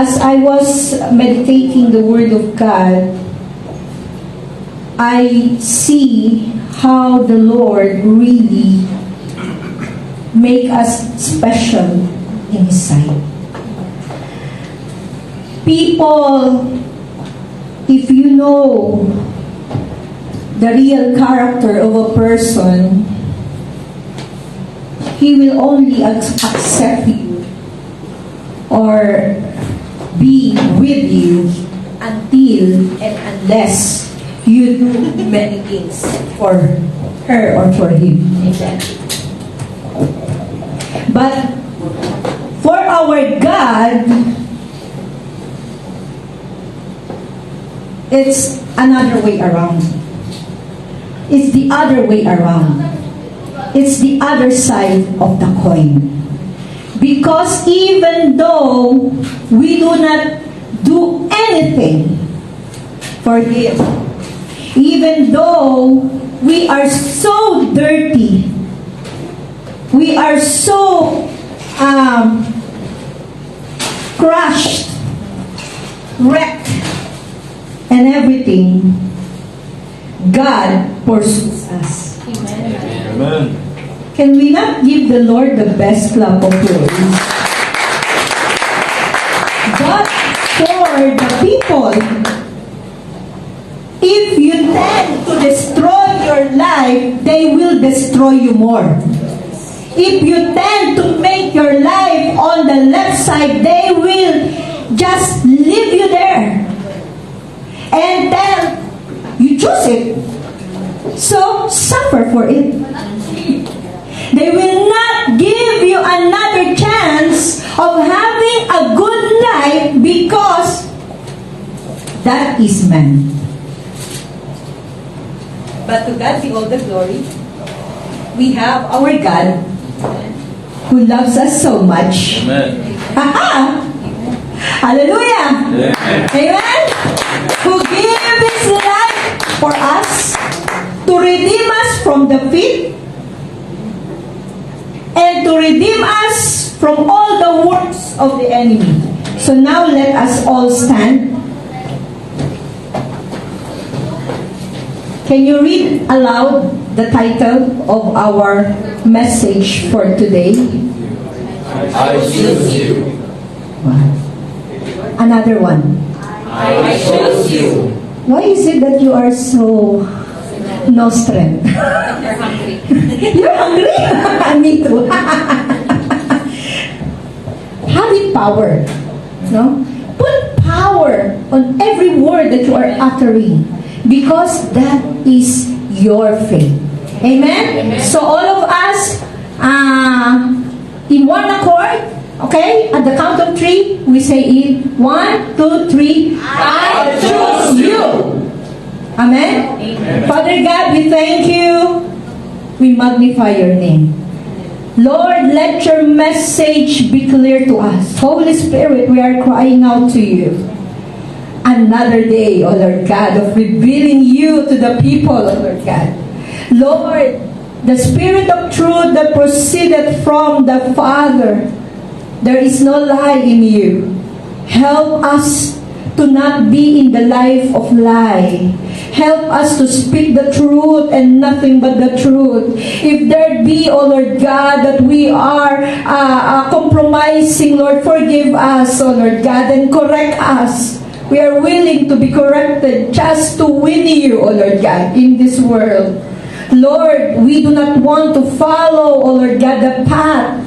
As I was meditating the Word of God, I see how the Lord really make us special in His sight. People, if you know the real character of a person, he will only accept you or be with you until and unless you do many things for her or for him. But for our God, it's another way around. It's the other way around. It's the other side of the coin. Because even though we do not do anything for Him, even though we are so dirty, we are so crushed, wrecked, and everything, God pursues us. Amen. Can we not give the Lord the best clap of praise? But for the people, if you tend to destroy your life, they will destroy you more. If you tend to make your life on the left side, they will just leave you there. And then you choose it. So suffer for it. They will not give you another chance of having a good life because that is man. But to God be all the glory. We have our God who loves us so much. Amen. Hallelujah. Amen. Who gave His life for us to redeem us from the pit and to redeem us from all the works of the enemy. So now let us all stand. Can you read aloud the title of our message for today? I choose you. Another one. I chose you. Why is it that you are so no strength? You're hungry. You're hungry? Me too. Have it power. No? Put power on every word that you are uttering because that is your faith. Amen? So all of us in one accord, okay? At the count of 3, we say it. 1, 2, 3. I choose you. Amen? Amen. Father God, we thank you. We magnify your name. Lord, let your message be clear to us. Holy Spirit, we are crying out to you. Another day, O Lord God, of revealing you to the people, O Lord God. Lord, the Spirit of truth that proceeded from the Father, there is no lie in you. Help us to not be in the life of lie. Help us to speak the truth and nothing but the truth. If there be, O Lord God, that we are compromising, Lord, forgive us, O Lord God, and correct us. We are willing to be corrected just to win you, O Lord God, in this world. Lord, we do not want to follow, O Lord God, the path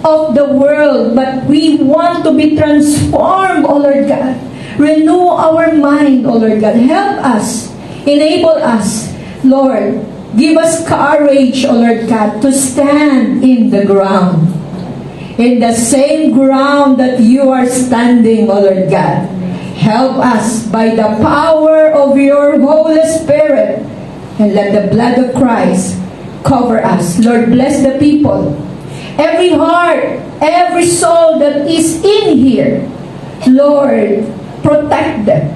of the world, but we want to be transformed, O Lord God. Renew our mind, O Lord God. Help us. Enable us, Lord. Give us courage, O Lord God, to stand in the ground. In the same ground that you are standing, O Lord God. Help us by the power of your Holy Spirit. And let the blood of Christ cover us. Lord, bless the people. Every heart, every soul that is in here, Lord, protect them.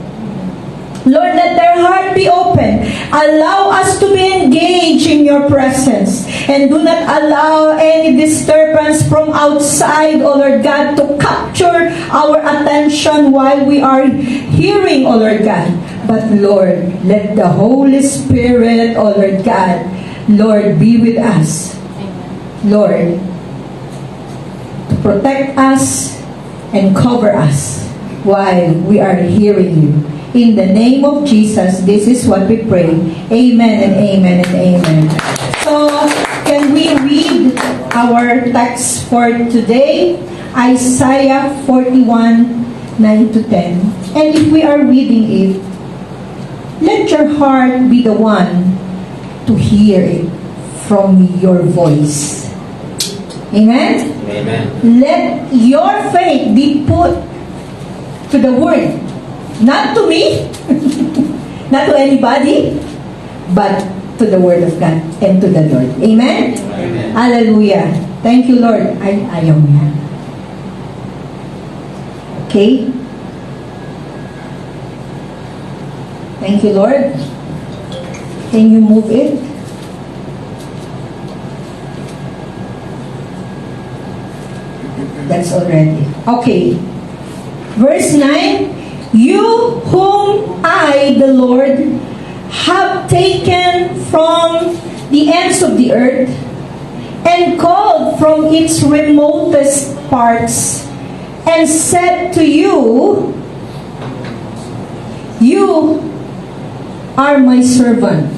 Lord, let their heart be open. Allow us to be engaged in your presence. And do not allow any disturbance from outside, O Lord God, to capture our attention while we are hearing, O Lord God. But Lord, let the Holy Spirit, O Lord God, Lord, be with us. Lord, to protect us and cover us while we are hearing you. In the name of Jesus, this is what we pray. Amen and amen and amen. So, can we read our text for today? Isaiah 41, 9 to 10. And if we are reading it, let your heart be the one to hear it from your voice. Amen? Amen. Let your faith be put to the word. Not to me, not to anybody, but to the word of God and to the Lord. Amen? Amen. Hallelujah. Thank you, Lord. Ayaw niya. Okay? Thank you, Lord. Can you move it? That's already. Okay. Verse 9. You whom I, the Lord, have taken from the ends of the earth and called from its remotest parts and said to you, you are my servant.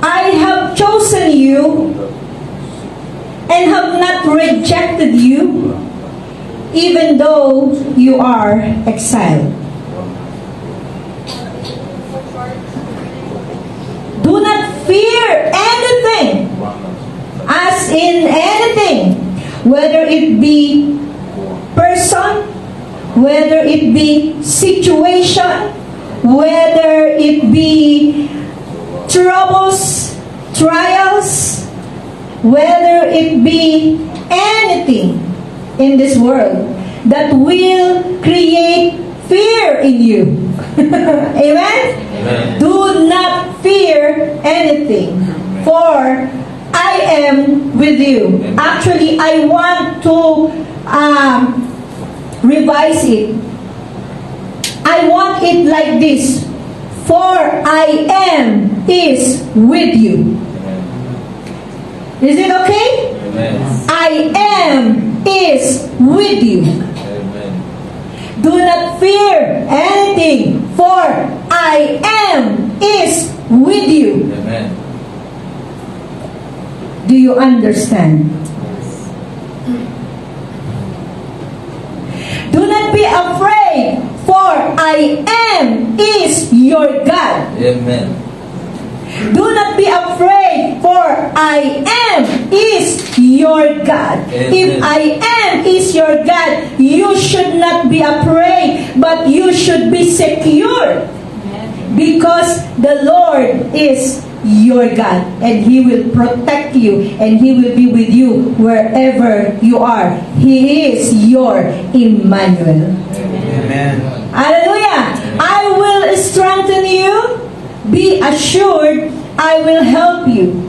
I have chosen you and have not rejected you, even though you are exiled. Do not fear anything, as in anything, whether it be person, whether it be situation, whether it be troubles, trials, whether it be anything in this world that will create fear in you. Amen? Amen. Do not fear anything, for I am with you. Amen. Actually, I want to revise it. I want it like this. For I am is with you. Is it okay? Amen. I am is with you. Amen. Do not fear anything, for I am is with you. Amen. Do you understand? Do not be afraid, for I am is your God. Amen. Do not be afraid, for I am is your God. Amen. If I am is your God, you should not be afraid, but you should be secure. Because the Lord is your God, and He will protect you, and He will be with you wherever you are. He is your Emmanuel. Amen. Hallelujah! I will strengthen you. Be assured, I will help you.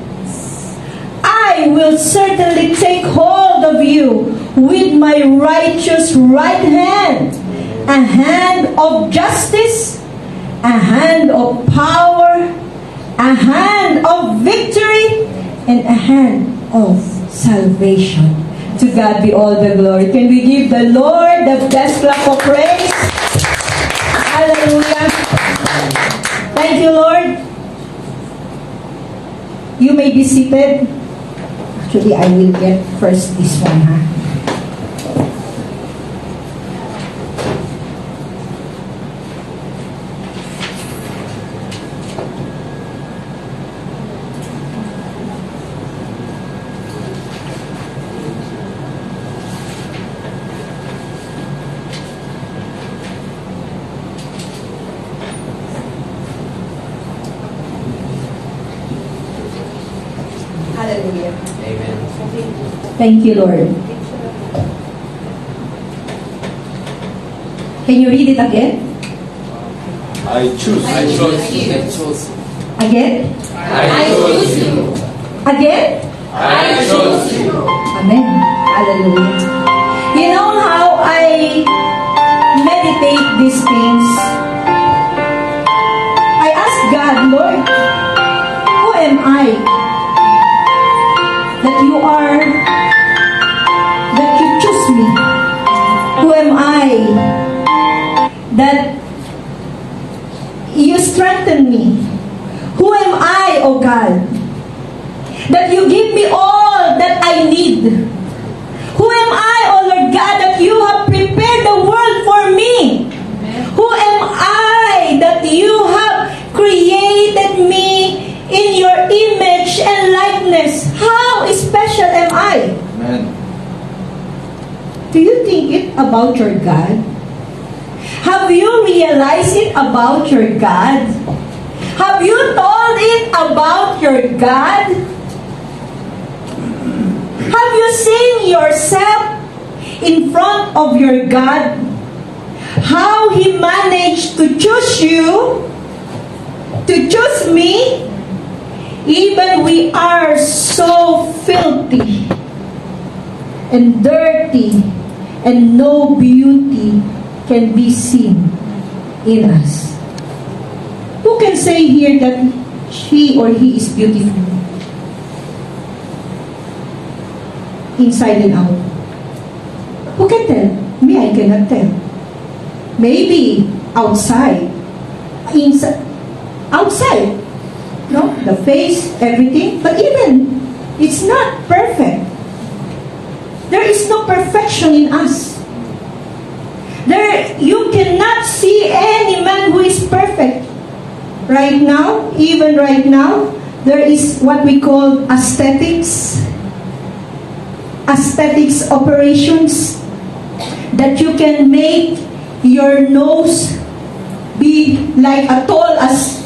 I will certainly take hold of you with my righteous right hand, a hand of justice, a hand of power, a hand of victory, and a hand of salvation. To God be all the glory. Can we give the Lord the best clap of praise? Hallelujah. Thank you, Lord. You may be seated. Actually, I will get first this one, Hallelujah. Amen. Thank you, Lord. Can you read it again? I choose. I choose you. Again? I choose you. Again? I choose you. Amen. Hallelujah. You know how I meditate these things? I ask God, Lord, who am I that you choose me? Who am I that you strengthen me? Who am I, O God, that you give me all that I need? Who am I, O Lord God, that you have prepared the world for me? Who am I that you have created me in your image and likeness? How special am I? Amen. Do you think it about your God? Have you realized it about your God? Have you told it about your God? Have you seen yourself in front of your God? How He managed to choose you, to choose me, even we are so filthy and dirty and no beauty can be seen in us. Who can say here that she or he is beautiful? Inside and out. Who can tell? Me, I cannot tell. Maybe outside. Inside. Outside. No? The face, everything. But even, it's not perfect. There is no perfection in us. You cannot see any man who is perfect. Right now, even right now, there is what we call aesthetics operations, that you can make your nose be like as tall as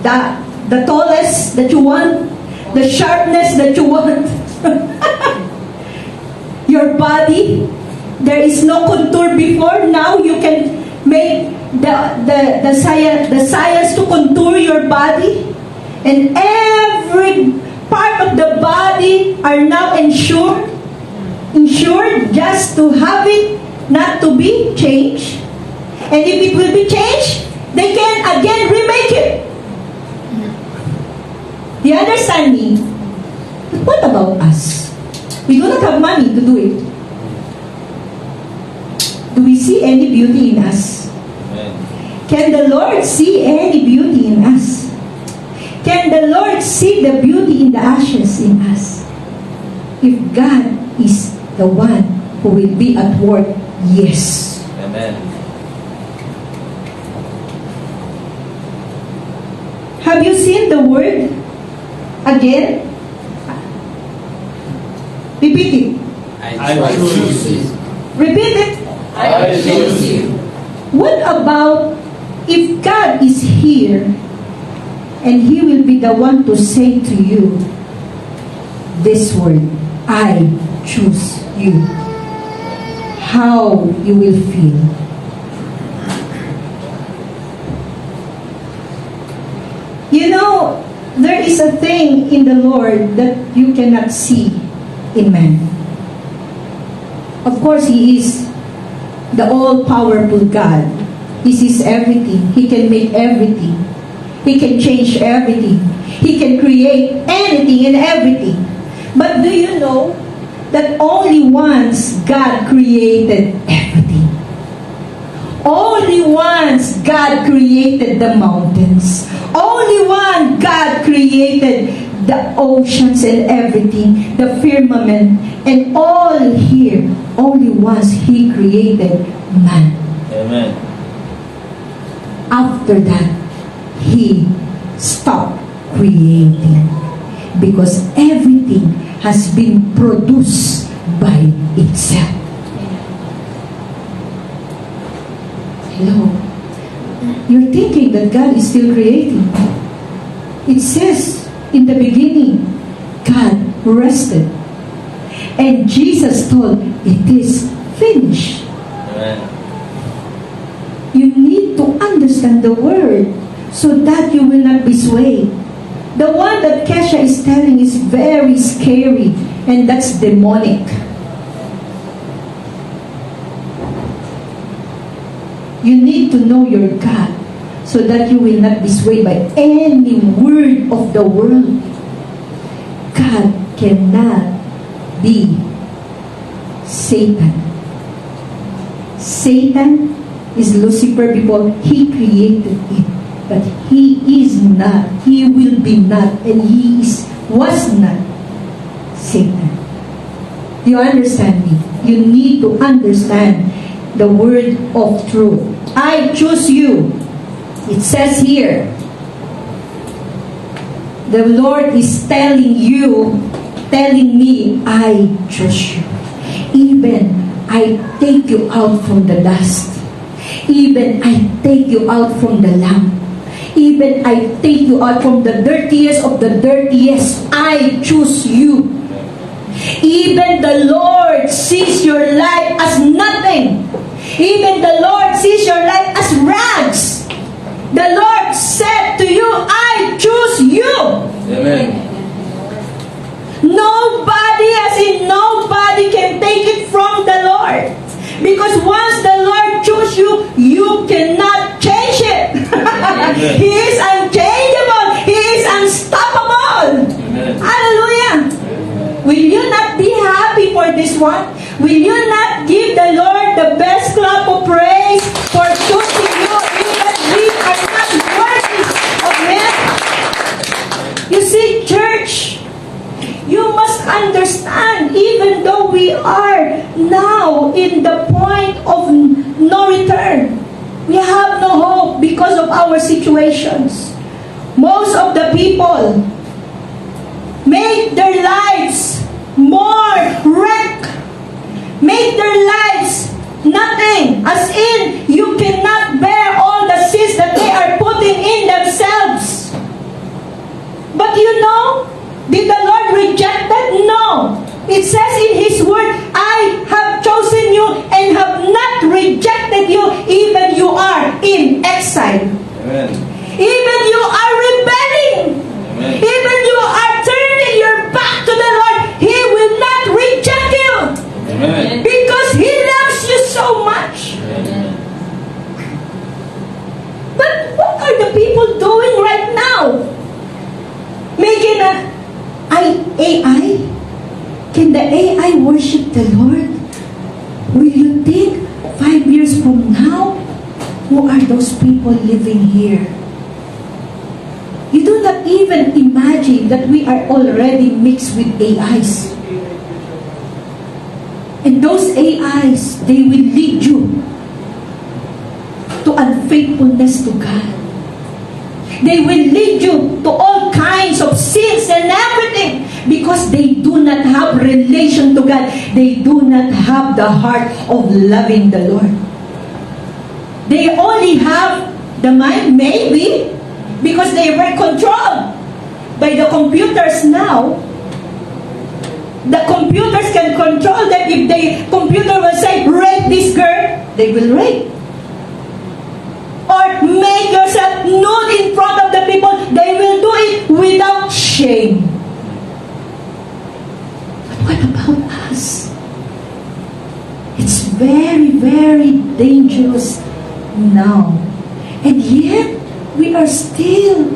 the tallest that you want, the sharpness that you want. Your body, there is no contour before. Now you can make the science to contour your body, and every part of the body are now insured just to have it not to be changed. And if it will be changed, they can again remake it. Do you understand me? But what about us? We do not have money to do it. Do we see any beauty in us? Amen. Can the Lord see any beauty in us? Can the Lord see the beauty in the ashes in us? If God is the one who will be at work, yes. Amen. Have you seen the word again? Repeat it. I choose you. Repeat it. I choose you. What about if God is here and He will be the one to say to you this word, I choose you? How you will feel? You know, there is a thing in the Lord that you cannot see in man. Of course, He is the all-powerful God. He sees everything. He can make everything. He can change everything. He can create anything and everything. But do you know that only once God created everything? Only once God created the mountains. Only one God created the oceans and everything, the firmament, and all here. Only once He created man. Amen. After that, He stopped creating, because everything has been produced by itself. Hello. You're thinking that God is still creating. It says in the beginning, God rested. And Jesus told, it is finished. Amen. You need to understand understand the word so that you will not be swayed. The one that Kesha is telling is very scary, and that's demonic. You need to know your God so that you will not be swayed by any word of the world. God cannot be Satan. Satan is Lucifer before he created it. But he is not, he will be not, and was not Satan. Do you understand me? You need to understand the word of truth. I choose you. It says here, the Lord is telling me, I choose you. Even I take you out from the dust. Even I take you out from the lamp. Even I take you out from the dirtiest of the dirtiest. I choose you. Even the Lord sees your life as nothing. Even the Lord sees your life as rags. The Lord said to you, I choose you. Amen. Nobody can take it from the Lord. Because once the Lord chooses you, you cannot change it. He is unchangeable. He is unstoppable. Amen. Hallelujah. Will you not be happy for this one? Will you not give the Lord the best clap of praise for choosing you even we are not worthy of Him? You see, church, you must understand, even though we are now in the point of no return, we have no hope because of our situations. Most of the people make their lives more wreck, make their lives nothing, as in you cannot bear all the sins that they are putting in themselves. But you know, did the Lord reject that? No. It says in His word, I have chosen you and have not rejected you, even you are in exile. Amen. Even you are rebelling. Amen. Even you are turning your back to the Lord, He will not reject you. Amen. Because He loves you so much. Amen. But what are the people doing right now? Making a AI? Can the AI worship the Lord? Will you think 5 years from now, who are those people living here? You do not even imagine that we are already mixed with AIs. And those AIs, they will lead you to unfaithfulness to God. They will lead you to all kinds of sins and everything because they do not have relation to God. They do not have the heart of loving the Lord. They only have the mind, maybe, because they were controlled by the computers now. The computers can control them. If the computer will say, rape this girl, they will rape. Or make yourself nude in front of the people, they will do it without shame. But what about us? It's very, very dangerous now. And yet, we are still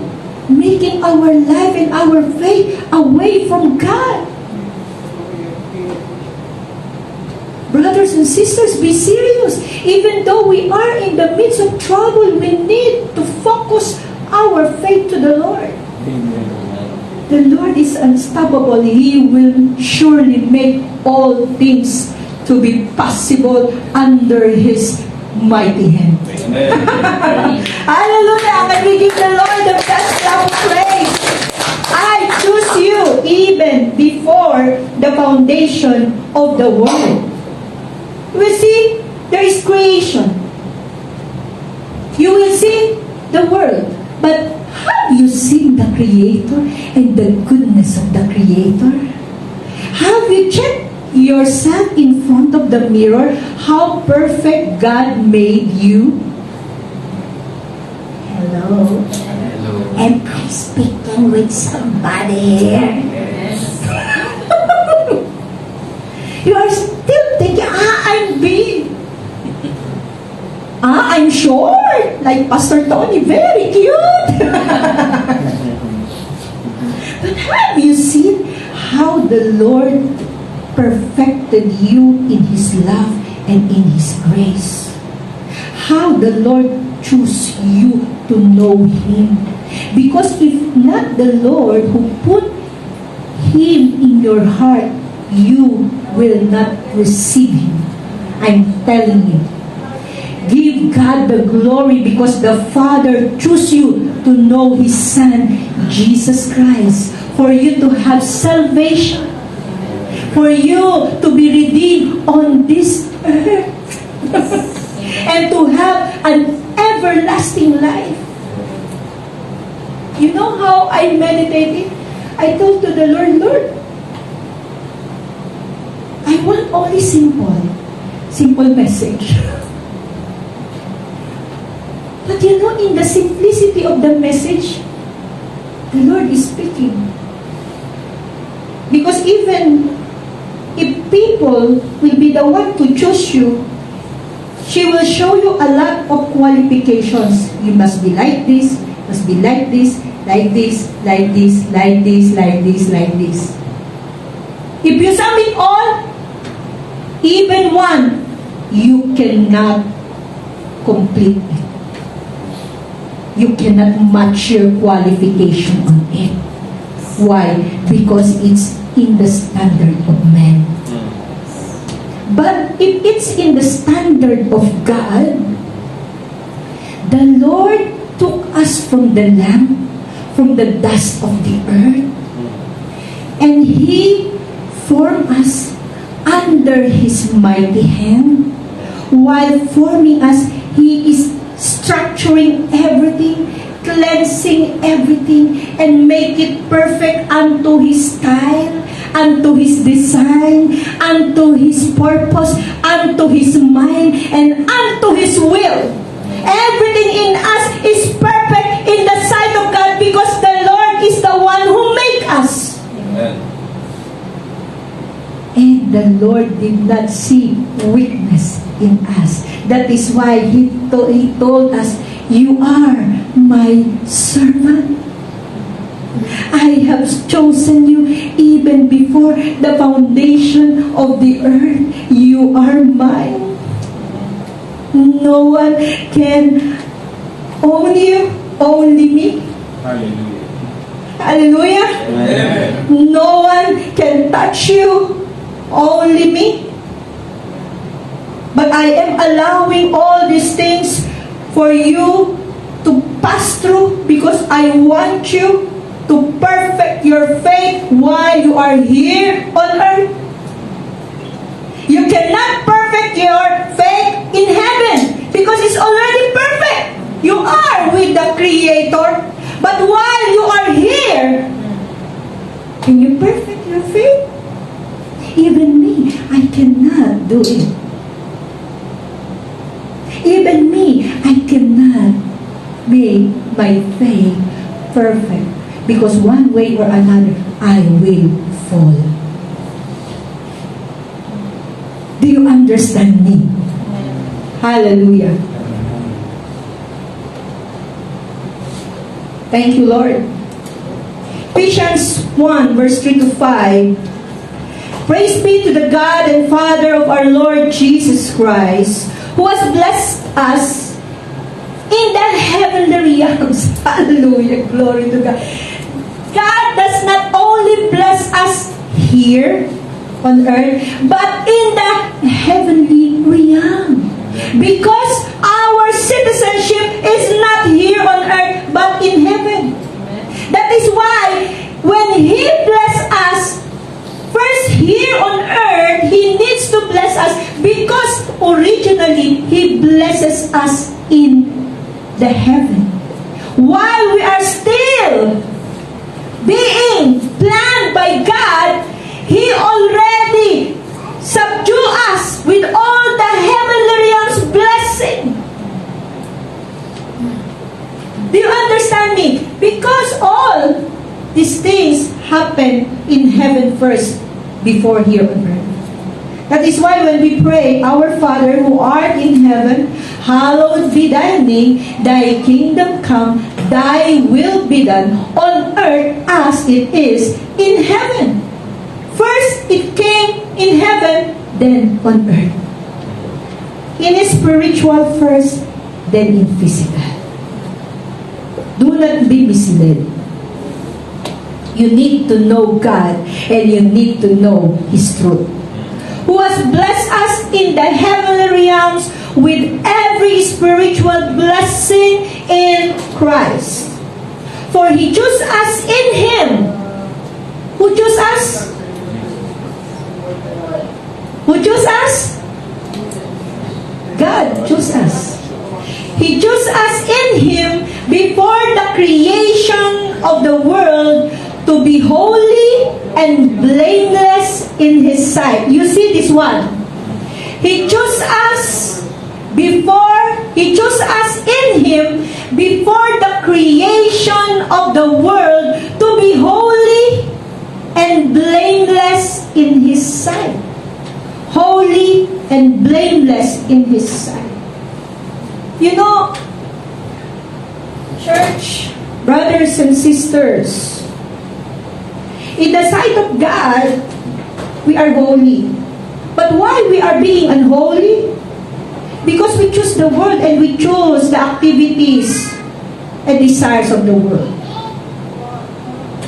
making our life and our faith away from God. Brothers and sisters, be serious. Even though we are in the midst of trouble, we need to focus our faith to the Lord. Amen. The Lord is unstoppable. He will surely make all things to be possible under His mighty hand. Amen. Hallelujah! Can we give the Lord the best clap of praise? I choose you even before the foundation of the world. We see, there is creation. You will see the world. But have you seen the Creator and the goodness of the Creator? Have you checked yourself in front of the mirror how perfect God made you? Hello. Hello. Am I speaking with somebody here? You are still thinking, I'm big. I'm short. Like Pastor Tony, very cute. But have you seen how the Lord perfected you in His love and in His grace? How the Lord chose you to know Him. Because if not the Lord who put Him in your heart, you will not receive Him. I'm telling you. Give God the glory because the Father chose you to know His Son, Jesus Christ, for you to have salvation, for you to be redeemed on this earth, and to have an everlasting life. You know how I meditated? I told to the Lord, Lord, I want only simple message. But you know, in the simplicity of the message, the Lord is speaking. Because even if people will be the one to choose you, she will show you a lot of qualifications. You must be like this, must be like this, like this, like this, like this, like this, like this. If you sum it all, even one, you cannot complete it. You cannot match your qualification on it. Why? Because it's in the standard of man. But if it's in the standard of God, the Lord took us from the lamp, from the dust of the earth, and He formed us under His mighty hand. While forming us, He is structuring everything, cleansing everything, and make it perfect unto His style, unto His design, unto His purpose, unto His mind, and unto His will. Everything in us is perfect in the sight of God because the Lord is the one who made us. Amen. And the Lord did not see weakness in us. That is why He told us, you are my servant. I have chosen you even before the foundation of the earth. You are mine. No one can own you, only me. Hallelujah. Hallelujah. Amen. No one can touch you, only me. But I am allowing all these things for you to pass through because I want you to perfect your faith while you are here on earth. You cannot perfect your faith in heaven because it's already perfect. You are with the Creator. But while you are here, can you perfect your faith? Even me, I cannot do it. Even me, I cannot make my faith perfect. Because one way or another, I will fall. Do you understand me? Hallelujah. Thank you, Lord. Ephesians 1, verse 3 to 5. Praise be to the God and Father of our Lord Jesus Christ, who has blessed us in the heavenly realms. Hallelujah. Glory to God. God does not only bless us here on earth, but in the heavenly realm. Because our citizenship is not here on earth, but in heaven. That is why when He bless us, first here on earth, He needs to bless us because originally He blesses us in the heaven. While we are still being planned by God, He already subdue us with all the heavenly realms blessing. Do you these things happen in heaven first before here on earth. That is why when we pray, Our Father who art in heaven, hallowed be thy name, thy kingdom come, thy will be done on earth as it is in heaven. First, it came in heaven, then on earth. In a spiritual first, then in physical. Do not be misled. You need to know God and you need to know His truth. Who has blessed us in the heavenly realms with every spiritual blessing in Christ. For He chose us in Him. Who chose us? Who chose us? God chose us. He chose us in Him before the creation of the world to be holy and blameless in His sight. You see this one? He chose us in Him before the creation of the world to be holy and blameless in His sight. Holy and blameless in His sight. You know, church, brothers and sisters, in the sight of God, we are holy. But why we are being unholy? Because we choose the world and we choose the activities and desires of the world.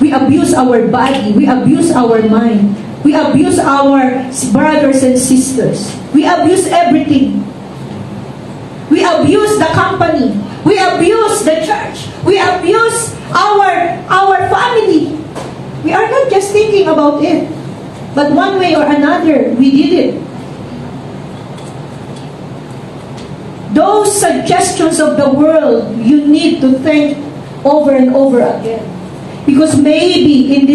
We abuse our body. We abuse our mind. We abuse our brothers and sisters. We abuse everything. We abuse the company. We abuse the church. We abuse our family. We are not just thinking about it, but one way or another, we did it. Those suggestions of the world, you need to think over and over again. Because maybe in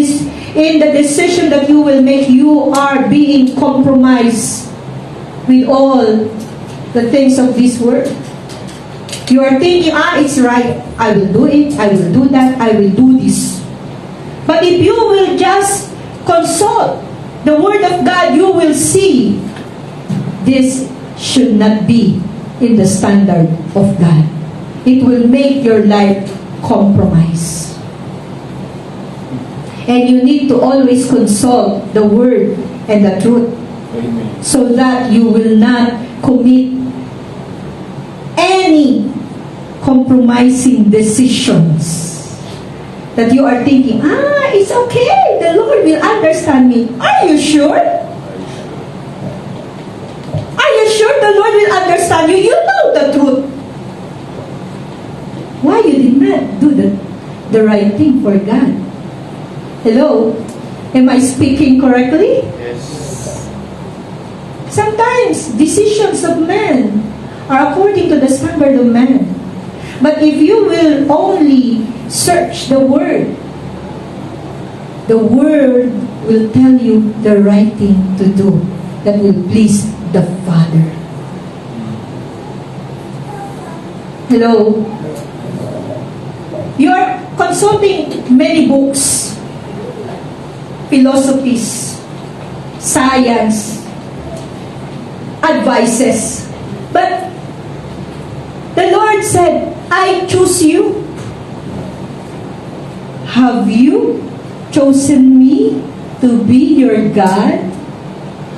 the decision that you will make, you are being compromised with all the things of this world. You are thinking, it's right. I will do it. I will do that. I will do this. But if you will just consult the Word of God, you will see this should not be in the standard of God. It will make your life compromise. And you need to always consult the Word and the truth. Amen. So that you will not commit any compromising decisions that you are thinking, it's okay, the Lord will understand me. Are you sure? Are you sure the Lord will understand you? You know the truth. Why you did not do the right thing for God? Hello? Am I speaking correctly? Yes. Sometimes decisions of men are according to the standard of man. But if you will only search the Word will tell you the right thing to do that will please the Father. Hello? You are consulting many books, philosophies, science, advices. But the Lord said, I choose you. Have you chosen me to be your God?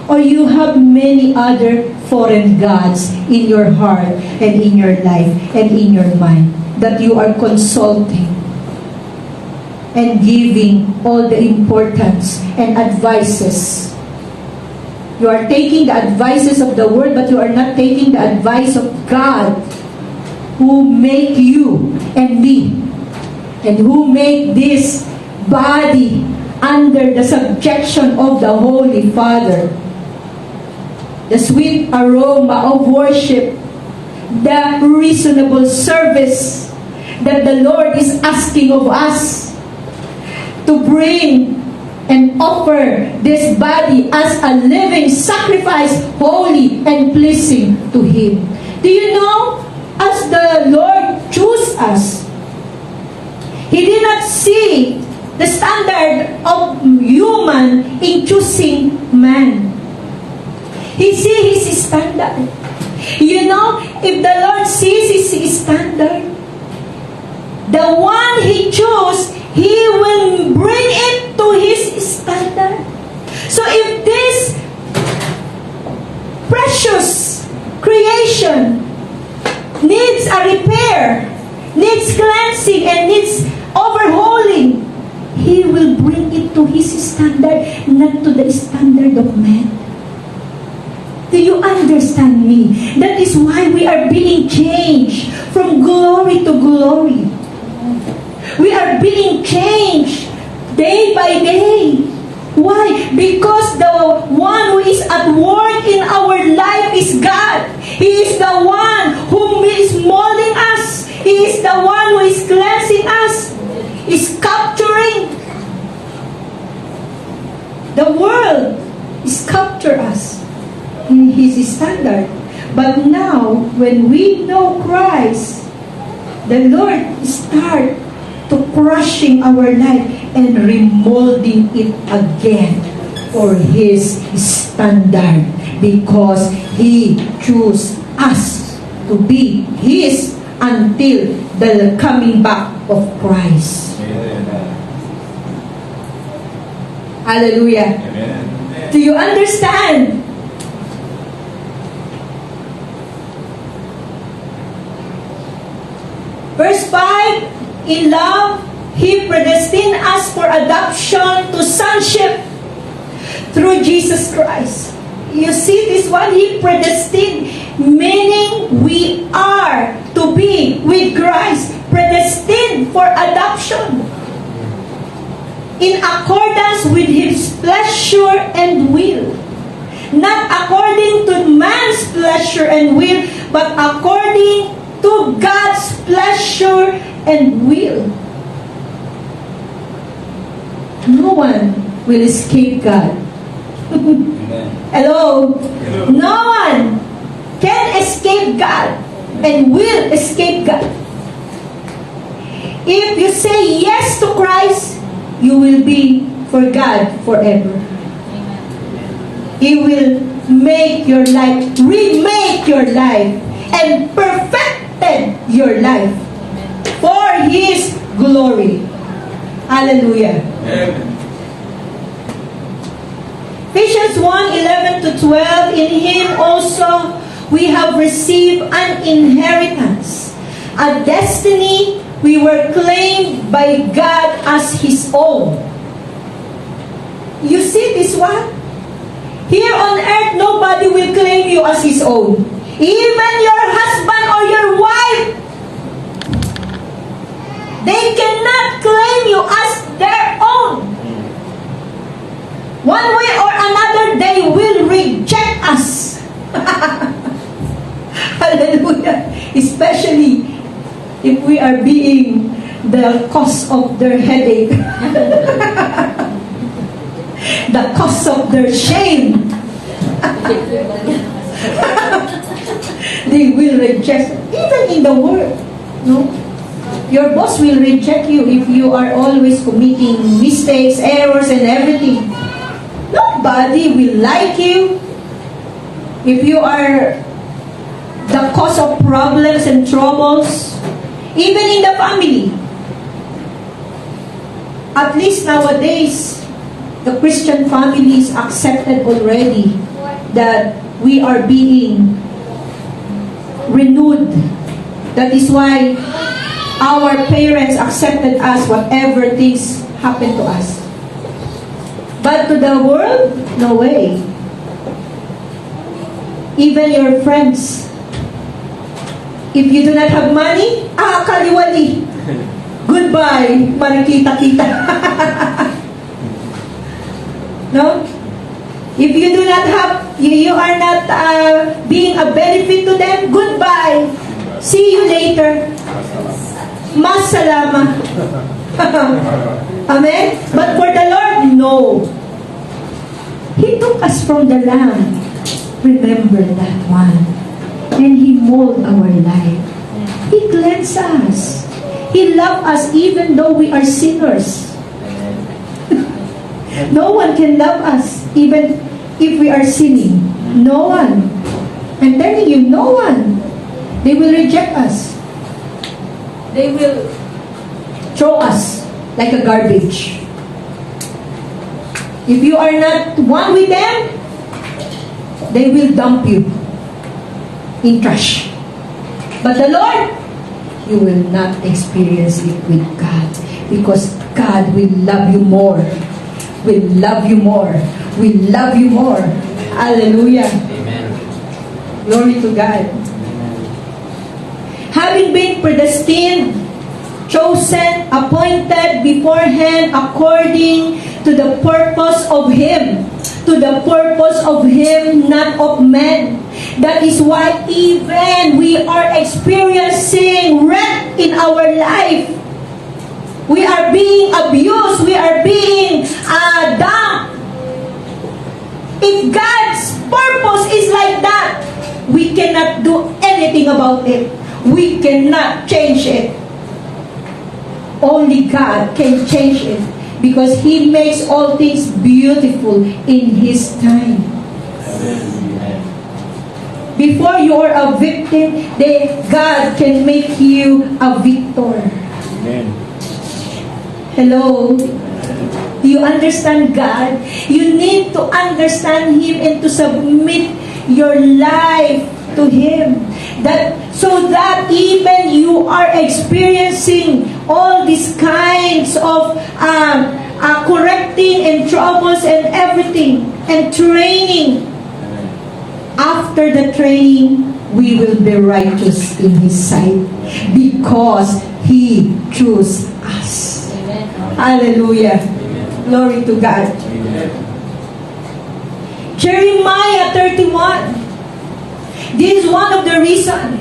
Or you have many other foreign gods in your heart and in your life and in your mind that you are consulting and giving all the importance and advices. You are taking the advices of the world, but you are not taking the advice of God, who made you and me, and who made this body under the subjection of the Holy Father. The sweet aroma of worship, the reasonable service that the Lord is asking of us to bring and offer this body as a living sacrifice, holy and pleasing to Him. Do you know, as the Lord chose us, He did not see the standard of human in choosing man. He sees his standard. You know, if the Lord sees his standard, the one he chose, he will bring it to his standard. So if this precious creation needs a repair, needs cleansing, and needs overhauling, he will bring it to his standard, not to the standard of man. Do you understand me? That is why we are being changed from glory to glory. We are being changed day by day. Why? Because the one who is at work in our life is God. He is the one who is molding us. He is the one who is cleansing us. Is capturing. The world is capture us in His standard. But now, when we know Christ, the Lord start to crushing our life and remolding it again for His standard, because He chose us to be His until the coming back of Christ. Amen. Hallelujah. Amen. Do you understand? Verse 5, in love, He predestined us for adoption to sonship through Jesus Christ. You see this one? He predestined, meaning we are to be with Christ, predestined for adoption in accordance with His pleasure and will. Not according to man's pleasure and will, but according to God's pleasure and will. No one will escape God. Hello? No one can escape God and will escape God. If you say yes to Christ, you will be for God forever. He will make your life, remake your life, and perfected your life for His glory. Hallelujah. Amen. Ephesians 1:11 to 12, in Him also we have received an inheritance, a destiny. We were claimed by God as His own. You see this one? Here on earth, nobody will claim you as His own. Even your husband or your wife, they cannot claim you as their own. One way or another, they will reject us. Hallelujah. Especially if we are being the cause of their headache. The cause of their shame. They will reject, even in the world. No? Your boss will reject you if you are always committing mistakes, errors, and everything. Nobody will like you if you are the cause of problems and troubles, even in the family. At least nowadays, the Christian family is accepted already that we are being renewed. That is why our parents accepted us whatever things happen to us. But to the world, no way. Even your friends, if you do not have money, kaliwali. Goodbye, marikita-kita. No? If you do not have, you are not being a benefit to them, goodbye. See you later. Masalama. Amen? But for the Lord, no. He took us from the land. Remember that one. And He molded our life. He cleansed us. He loved us even though we are sinners. No one can love us even if we are sinning. No one. I'm telling you, no one. They will reject us. They will throw us like a garbage. If you are not one with them, they will dump you in trash. But the Lord, you will not experience it with God, because God will love you more. Will love you more. Will love you more. Hallelujah. Amen. Glory to God. Having been predestined, chosen, appointed beforehand according to the purpose of Him. To the purpose of Him, not of men. That is why even we are experiencing wreck in our life. We are being abused. We are being dumped. If God's purpose is like that, we cannot do anything about it. We cannot change it. Only God can change it, because He makes all things beautiful in His time. Before you are a victim, God can make you a victor. Amen. Hello? Do you understand God? You need to understand Him and to submit your life to Him. So that even you are experiencing all these kinds of correcting and troubles and everything and training. After the training, we will be righteous in His sight because He chose us. Amen. Hallelujah. Glory to God. Jeremiah 31. This is one of the reasons.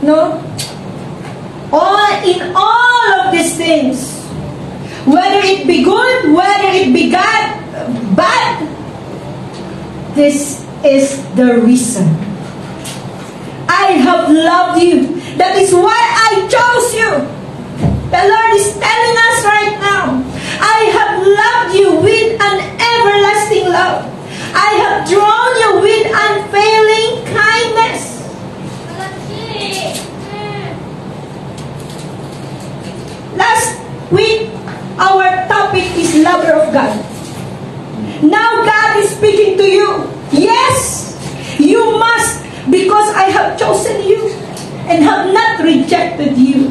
No? In all of these things, whether it be good, whether it be bad, this is the reason. I have loved you. That is why I chose you. The Lord is telling us right now, I have loved you with an everlasting love. I have drawn you with unfailing kindness. Last week, our topic is lover of God. Now God is speaking to you. Yes, you must, because I have chosen you and have not rejected you.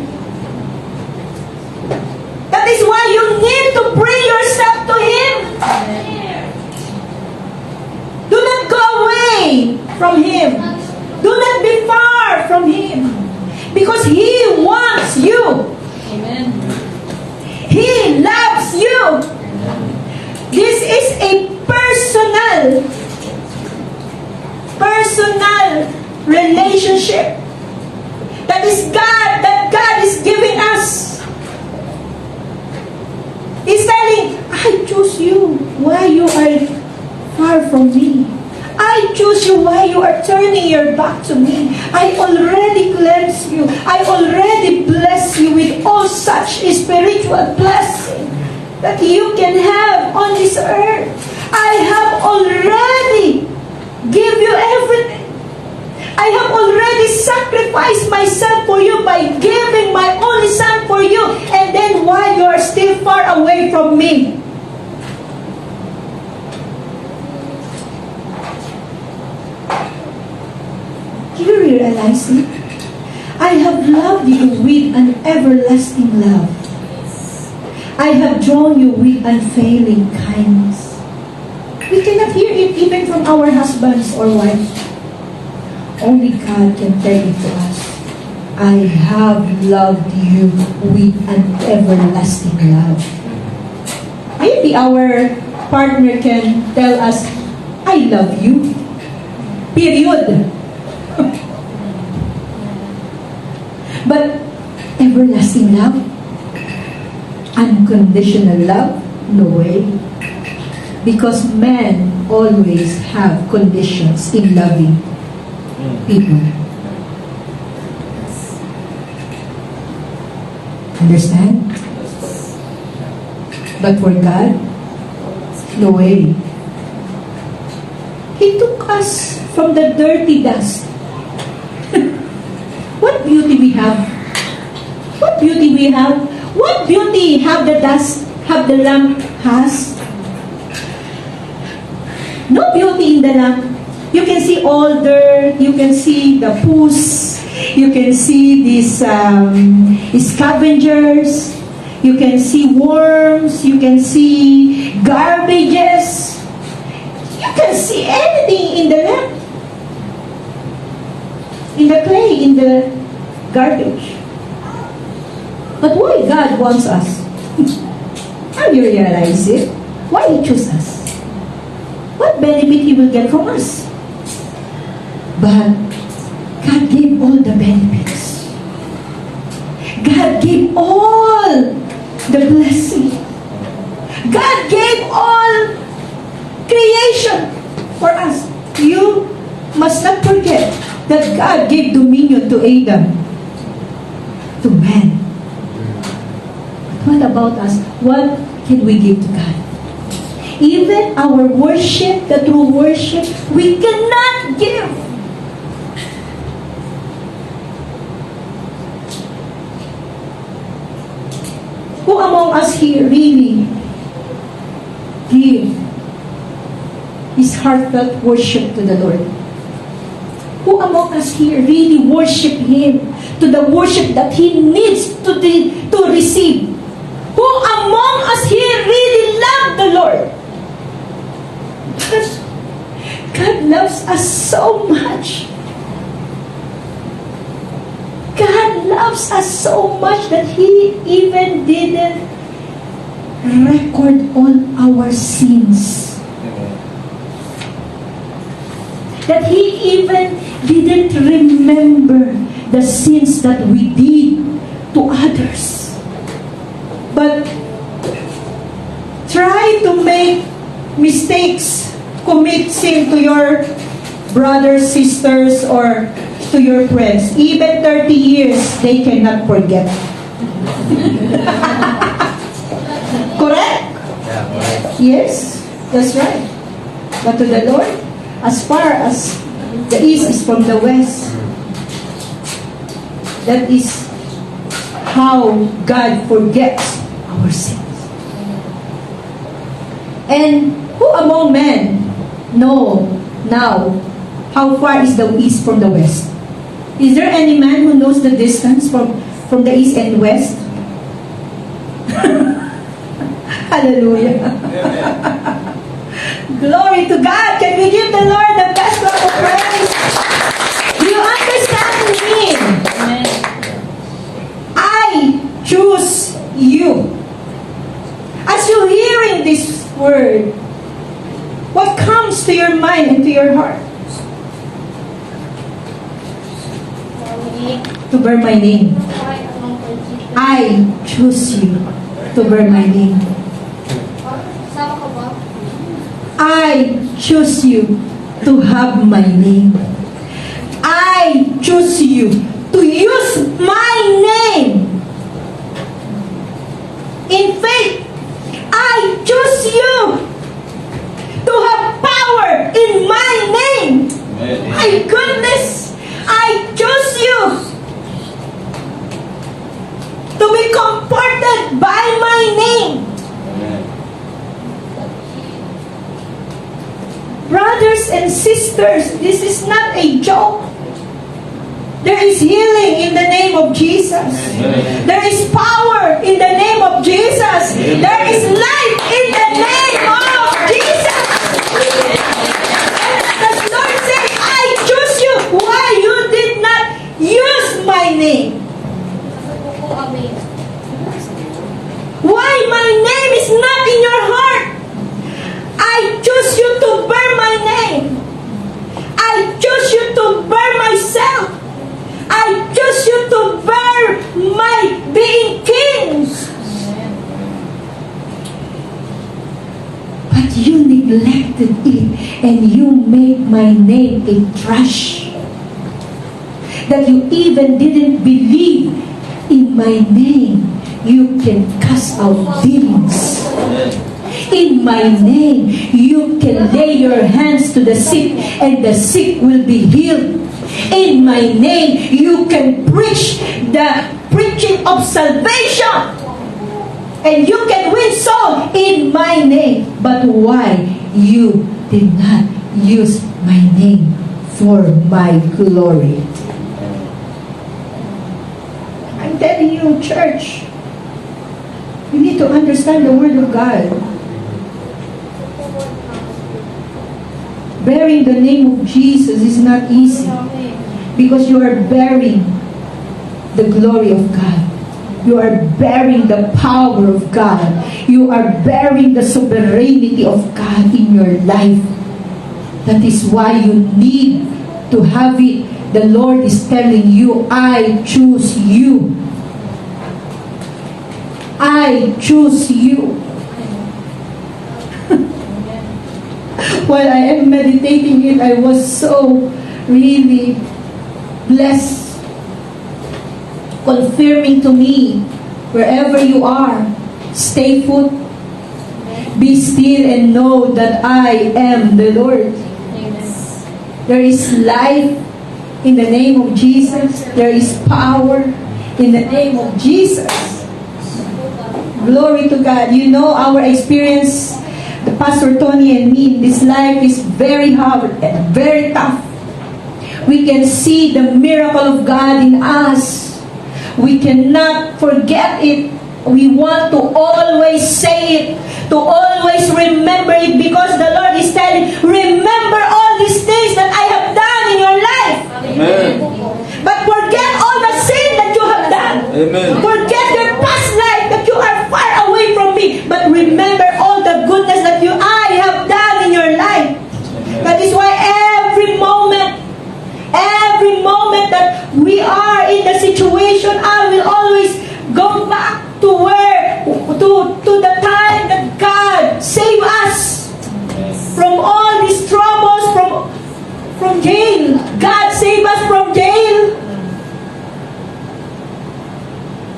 That is why you need to bring yourself to Him. Do not go away from Him. Do not be far from Him. Because He wants you. Amen. He loves you. This is a personal relationship. That God is giving us. He's telling, I choose you. Why you are far from me? I choose you. Why you are turning your back to me? I already cleansed you. I already blessed you with all such spiritual blessing that you can have on this earth. I have already give you everything. I have already sacrificed myself for you by giving my only Son for you. And then why you are still far away from me? Do you realize it? I have loved you with an everlasting love. I have drawn you with unfailing kindness. We cannot hear it even from our husbands or wives. Only God can tell it to us. I have loved you with an everlasting love. Maybe our partner can tell us, I love you. Period. But everlasting love, unconditional love, no way. Because men always have conditions in loving people. Understand? But for God, No way. He took us from the dirty dust. What beauty we have. What beauty we have. What beauty have the dust, have the lamp has. No beauty in the lamp. You can see all dirt, you can see the poos, you can see these scavengers, you can see worms, you can see garbages, you can see anything in the lamp, in the clay, in the garbage. But why God wants us? Have you realized it? Why He chose us? What benefit He will get from us? But God gave all the benefits. God gave all the blessing. God gave all creation for us. You must not forget that God gave dominion to Adam, to man. What about us? What can we give to God? Even our worship, the true worship, we cannot give. Who among us here really give his heartfelt worship to the Lord? Who among us here really worship Him to the worship that He needs to receive? Who among us here really love the Lord? Because God loves us so much. God loves us so much that He even didn't record all our sins. That He even didn't remember the sins that we did to others. But try to make mistakes, commit sin to your brothers, sisters, or to your friends. Even 30 years, they cannot forget. Correct? Yes, that's right. But to the Lord, as far as the east is from the west, that is how God forgets our sins. And who among men know now how far is the east from the west? Is there any man who knows the distance from the east and west? Hallelujah. Glory to God. Can we give the Lord the best clap of praise? Do you understand me? I choose you. As you're hearing this word, what comes to your mind and to your heart? To bear my name. I choose you to bear my name. I choose you to have my name. I choose you to use my name. In faith, I choose you to have power in my name. My goodness, I choose you to be comforted by my name. Brothers and sisters, this is not a joke. There is healing in the name of Jesus. There is power in the name of Jesus. There is life in the name of Jesus. The Lord said, I choose you. Why you did not use my name? Why my name is not in your heart? I choose you to bear my name. I choose you to bear myself. I choose you to bear my being king. But you neglected it and you made my name a trash. That you even didn't believe in my name. You can cast out demons. In my name, you can lay your hands to the sick and the sick will be healed. In my name, you can preach the preaching of salvation. And you can win soul in my name. But why you did not use my name for my glory? I'm telling you, church, you need to understand the Word of God. Bearing the name of Jesus is not easy because you are bearing the glory of God. You are bearing the power of God. You are bearing the sovereignty of God in your life. That is why you need to have it. The Lord is telling you, I choose you. I choose you. While I am meditating it, I was so really blessed. Confirming to me, wherever you are, stay put, be still and know that I am the Lord. There is life in the name of Jesus. There is power in the name of Jesus. Glory to God. You know our experience, Pastor Tony and me, in this life is very hard, very tough. We can see the miracle of God in us. We cannot forget it. We want to always say it, to always remember it, because the Lord is telling, remember all these things that I have done in your life. Amen. But forget all the sin that you have done. Amen. Forget your past life that you are far away from me. But remember all the goodness that I have done in your life. That is why every moment that we are in the situation, I will always go back to the time that God saved us from all these troubles, from jail. God saved us from jail.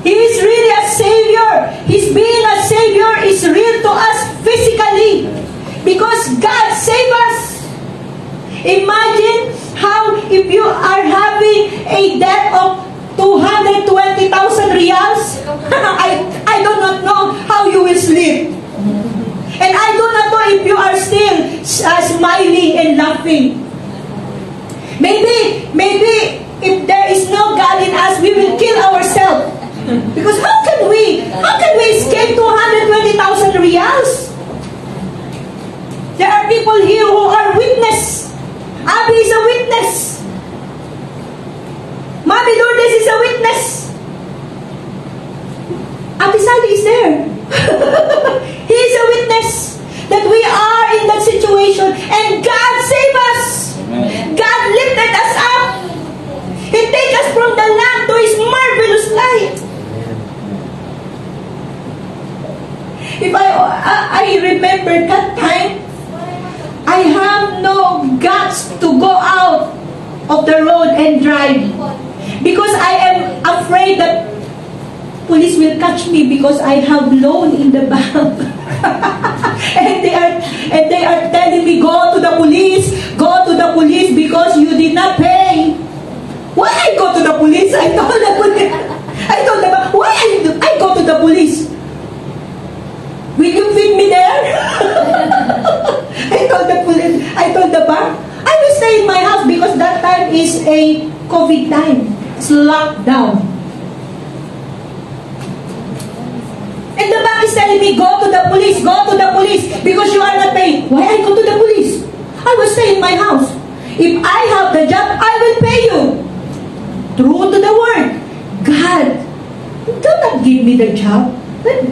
He is really a Savior. His being a Savior is real to us physically because God saved us. Imagine how if you are having a debt of 220,000 reals, I do not know how you will sleep. And I do not know if you are still smiling and laughing. Maybe if there is no God in us, we will kill ourselves. Because how can we escape 220,000 reals? There are people here who are witness. Abby is a witness. Mommy Lourdes is a witness. Abby Sally is there. He is a witness that we are in that situation and God saved us. Amen. God lifted us up. He take us from the land to His marvelous light. If I remember that time, I have no guts to go out of the road and drive because I am afraid that police will catch me because I have loan in the bank. and they are telling me, go to the police because you did not pay. Why I go to the police? I told them, why I go to the police? Will you feed me there? I told the bank, I will stay in my house because that time is a COVID time. It's lockdown. And the bank is telling me, go to the police because you are not paying. Why I go to the police? I will stay in my house. If I have the job, I will pay you. True to the word. God, do not give me the job. But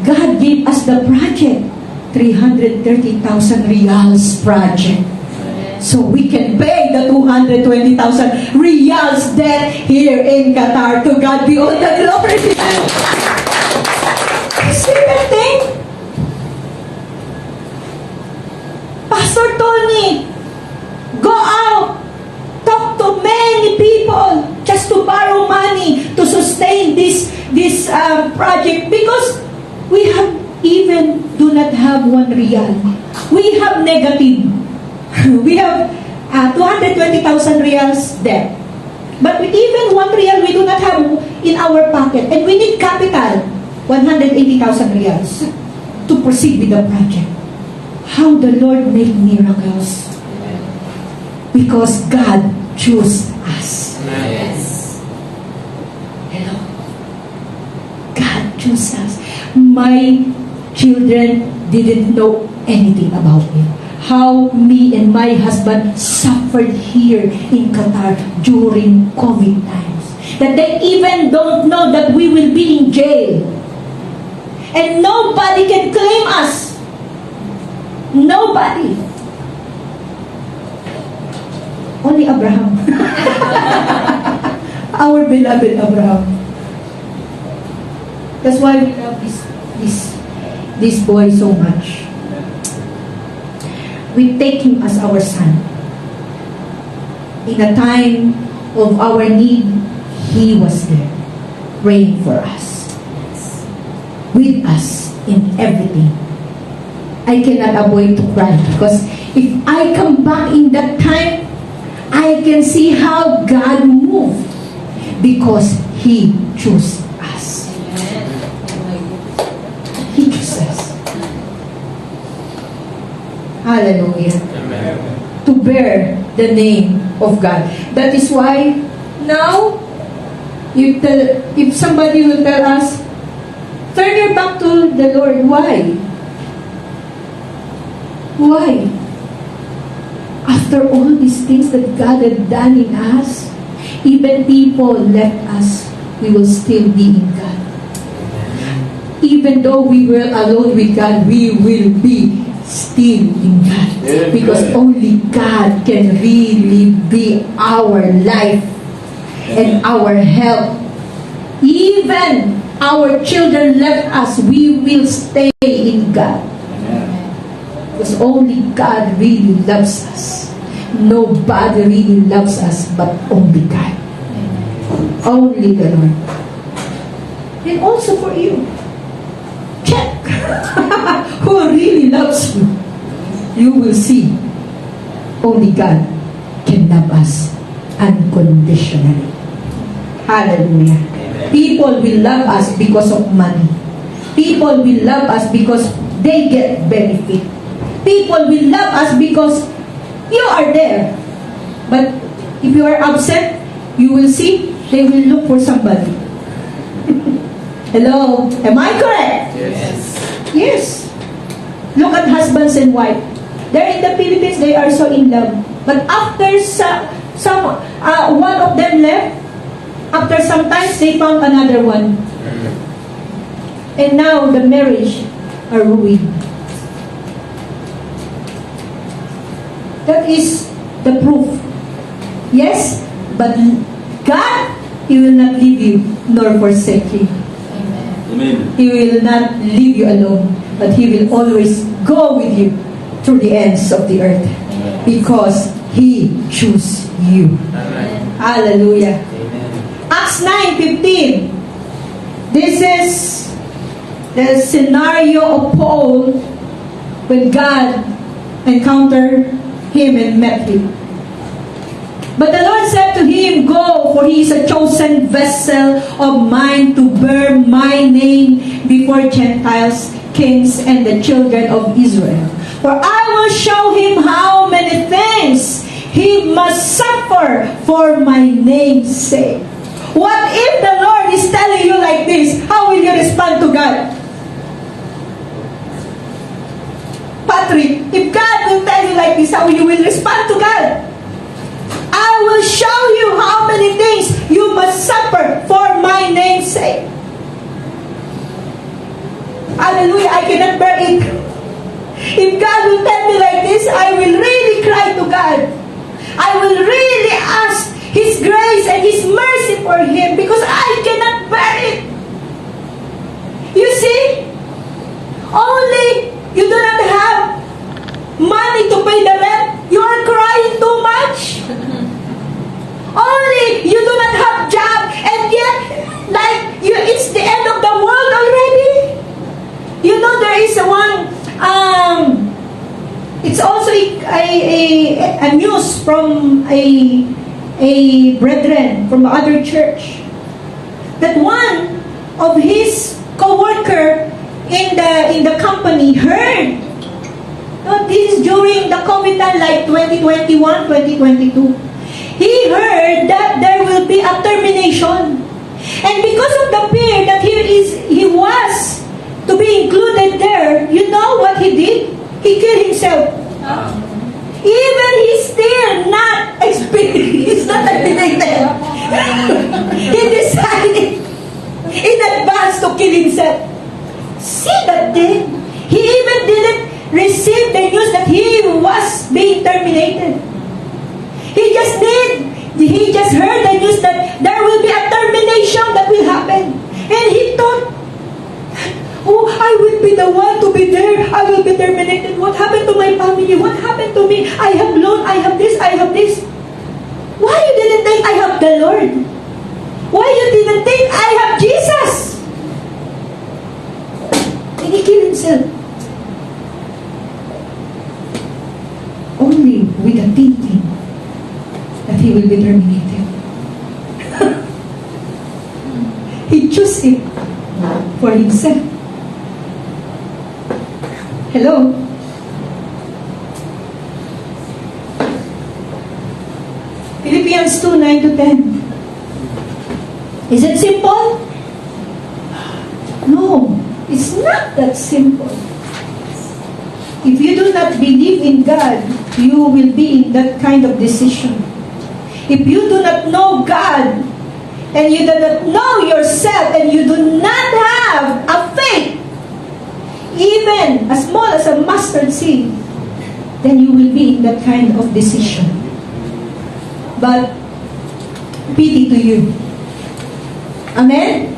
God gave us the project. 330,000 reals project. So we can pay the 220,000 reals debt here in Qatar. To God be all the glory. Simple thing. Pastor Tony, go out, talk to many people just to borrow money to sustain this project because we have even even do not have 1 real. We have negative. We have 220,000 reals debt. But with even 1 real, we do not have in our pocket. And we need capital, 180,000 reals, to proceed with the project. How the Lord make miracles? Because God chose us. Yes. Hello? God chose us. My children didn't know anything about it. How me and my husband suffered here in Qatar during COVID times. That they even don't know that we will be in jail. And nobody can claim us. Nobody. Only Abraham. Our beloved Abraham. That's why we love this boy so much. We take him as our son. In a time of our need, he was there, praying for us, with us in everything. I cannot avoid to cry because if I come back in that time, I can see how God moved because He chose us. He chose us. Hallelujah. Amen. To bear the name of God. That is why now, if somebody will tell us, turn your back to the Lord. Why? Why? After all these things that God had done in us, even people left us, we will still be in God. Even though we were alone with God, we will be still in God. Amen. Because only God can really be our life and our help. Even our children left us, we will stay in God. Because only God really loves us. Nobody really loves us but only God. Only the Lord. And also for you. Check who really loves you. You will see only God can love us unconditionally. Hallelujah. People will love us because of money. People will love us because they get benefit. People will love us because you are there. But if you are absent, you will see they will look for somebody. Hello? Am I correct? Yes. Yes. Look at husbands and wife. There in the Philippines, they are so in love. But after one of them left, after some time, they found another one. And now the marriage are ruined. That is the proof. Yes, but God, He will not leave you nor forsake you. Amen. He will not leave you alone, but He will always go with you through the ends of the earth because He chose you. Amen. Hallelujah. Amen. Acts 9:15. This is the scenario of Paul when God encountered him and met him. But the Lord said to him, "Go, for he is a chosen vessel of mine to bear my name before Gentiles, kings, and the children of Israel. For I will show him how many things he must suffer for my name's sake." What if the Lord is telling you like this? How will you respond to God? Patrick, if God will tell you like this, how you will respond to God? I will show you how many things you must suffer for my name's sake. Hallelujah, I cannot bear it. If God will tell me like this, I will really cry to God. I will really ask His grace and His mercy for Him because I cannot bear it. You see, only you do not have money to pay the rent, you are crying too much. Only you do not have job, and yet, like it's the end of the world already. You know there is from a brethren from other church that one of his co-worker in the company heard. No, this is during the COVID time, like 2021, 2022. He heard that there will be a termination. And because of the fear that he was to be included there, you know what he did? He killed himself. Even he's still not experienced, he's not terminated. He decided in advance to kill himself. See that thing? He even didn't receive the news that he was being terminated. He just heard the news that there will be a termination that will happen. And he thought, oh, I will be the one to be there. I will be terminated. What happened to my family? What happened to me? I have loan, I have this, I have this. Why you didn't think I have the Lord? Why you didn't think I have Jesus? And he killed himself. Only with the thinking that he will be terminated. He chose it for himself. Hello? Philippians 2, 9 to 10. Is it simple? No, it's not that simple. If you do not believe in God, you will be in that kind of decision. If you do not know God, and you do not know yourself, and you do not have a faith, even as small as a mustard seed, then you will be in that kind of decision. But pity to you. Amen?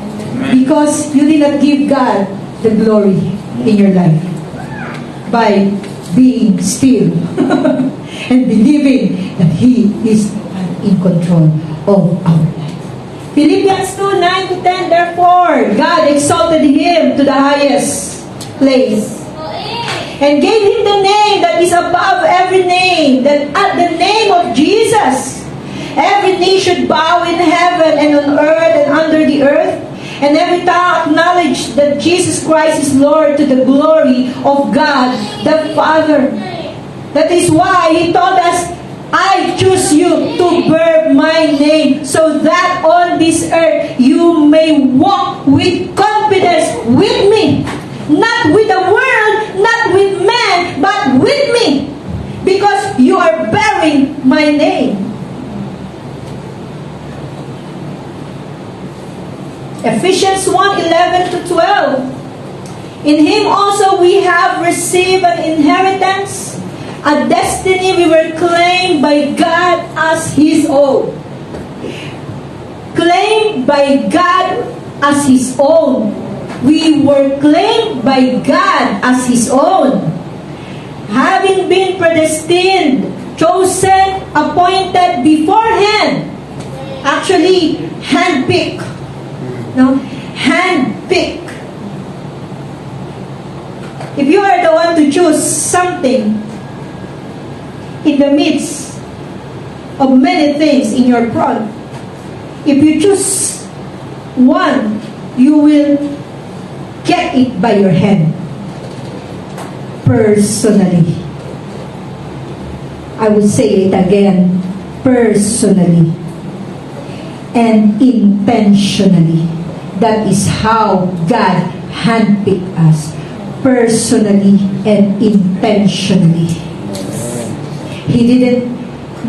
Because you did not give God the glory in your life by being still and believing that He is in control of our life. Philippians 2, 9 to 10, therefore, God exalted Him to the highest place and gave Him the name that is above every name, that at the name of Jesus, every knee should bow in heaven and on earth and under the earth, and every tongue acknowledge that Jesus Christ is Lord, to the glory of God the Father. That is why He told us, I choose you to bear my name, so that on this earth you may walk with confidence with me. Not with the world, not with man, but with me. Because you are bearing my name. Ephesians 1:11 to 12. In Him also we have received an inheritance, a destiny. We were claimed by God as His own. Claimed by God as His own. We were claimed by God as His own. Having been predestined, chosen, appointed beforehand. Actually, handpicked. No? Handpicked. If you are the one to choose something in the midst of many things in your front, if you choose one, you will get it by your hand. Personally. I will say it again. Personally. And intentionally. That is how God handpicked us. Personally and intentionally. He didn't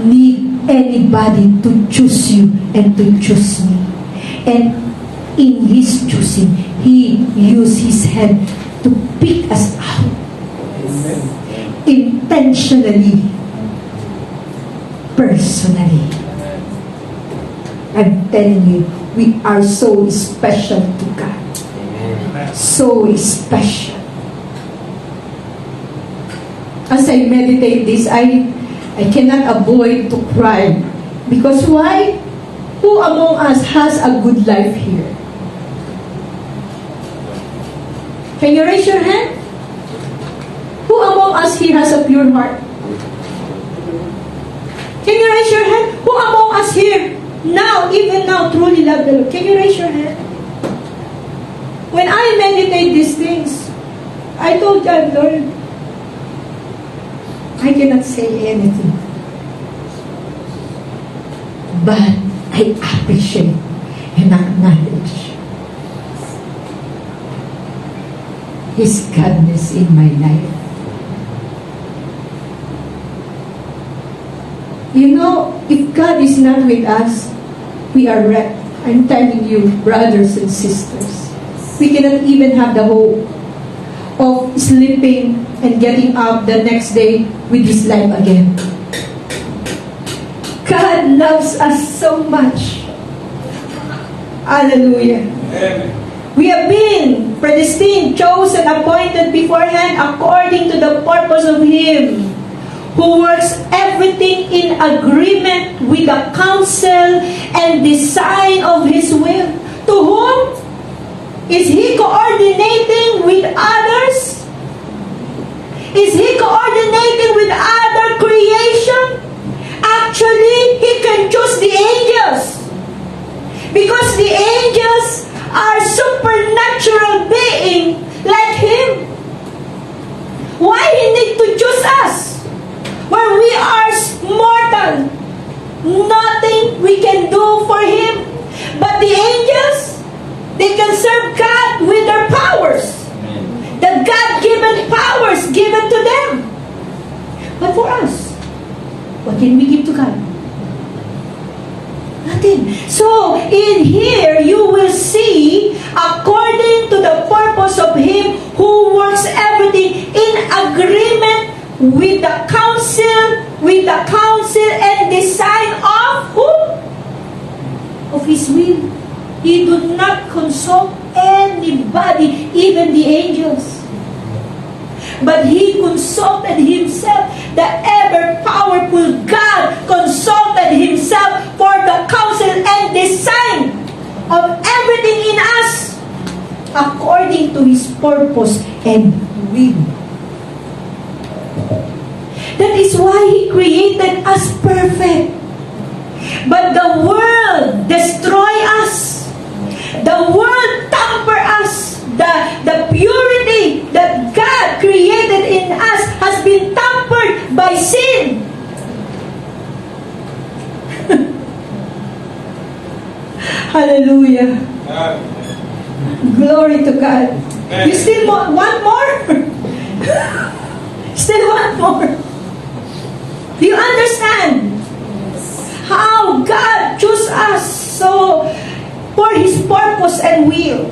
need anybody to choose you and to choose me. And in His choosing, He used His hand to pick us out. Intentionally. Personally. I'm telling you, we are so special to God. So special. As I meditate this, I cannot avoid to cry. Because why? Who among us has a good life here? Can you raise your hand? Who among us here has a pure heart? Can you raise your hand? Who among us here now, even now, truly love the Lord? Can you raise your hand? When I meditate these things, I told God, Lord, I cannot say anything. But I appreciate and acknowledge His goodness in my life. You know, if God is not with us, we are wrecked. I'm telling you, brothers and sisters. We cannot even have the hope of sleeping and getting up the next day with this life again. God loves us so much. Hallelujah. Amen. We have been predestined, chosen, appointed beforehand according to the purpose of Him who works everything in agreement with the counsel and design of His will. To whom is He coordinating with others? Is He coordinating with other creation? Actually, He can choose the angels. Because the angels are supernatural beings like Him. Why He need to choose us? When we are mortal, nothing we can do for Him. But the angels, they can serve God with their powers. Amen. The God-given powers given to them. But for us, what can we give to God? Nothing. So, in here, you will see, according to the purpose of Him who works everything in agreement with the counsel and design of who? Of His will. He did not consult anybody, even the angels. But He consulted Himself. The ever-powerful God consulted Himself for the counsel and design of everything in us according to His purpose and will. That is why He created us perfect. But the world destroy us. The world tamper us. The purity that God created in us has been tampered by sin. Hallelujah. Glory to God. You still want more? Still want more? Do you understand how God chose us so for His purpose and will?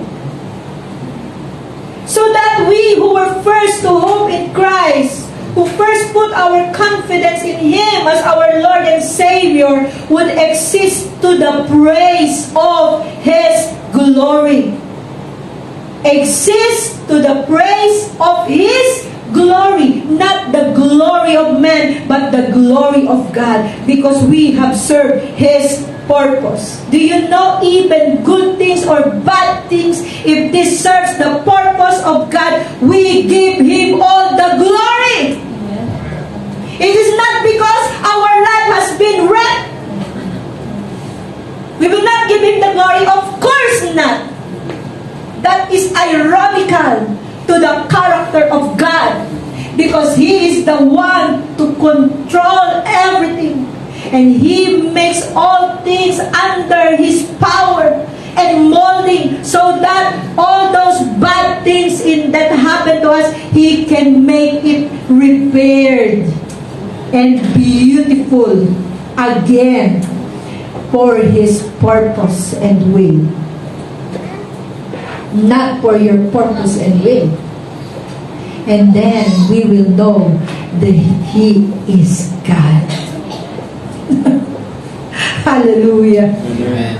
So that we who were first to hope in Christ, who first put our confidence in Him as our Lord and Savior, would exist to the praise of His glory. Exist to the praise of His glory. Not the glory of man, but the glory of God. Because we have served His purpose. Do you know even good things or bad things, if this serves the purpose of God, we give Him all the glory. It is not because our life has been wrecked. We will not give Him the glory. Of course not. That is ironical to the character of God. Because He is the one to control everything. And He makes all things under His power and molding, so that all those bad things that happen to us, He can make it repaired and beautiful again for His purpose and will. Not for your purpose and will. And then we will know that He is God. Hallelujah. Amen.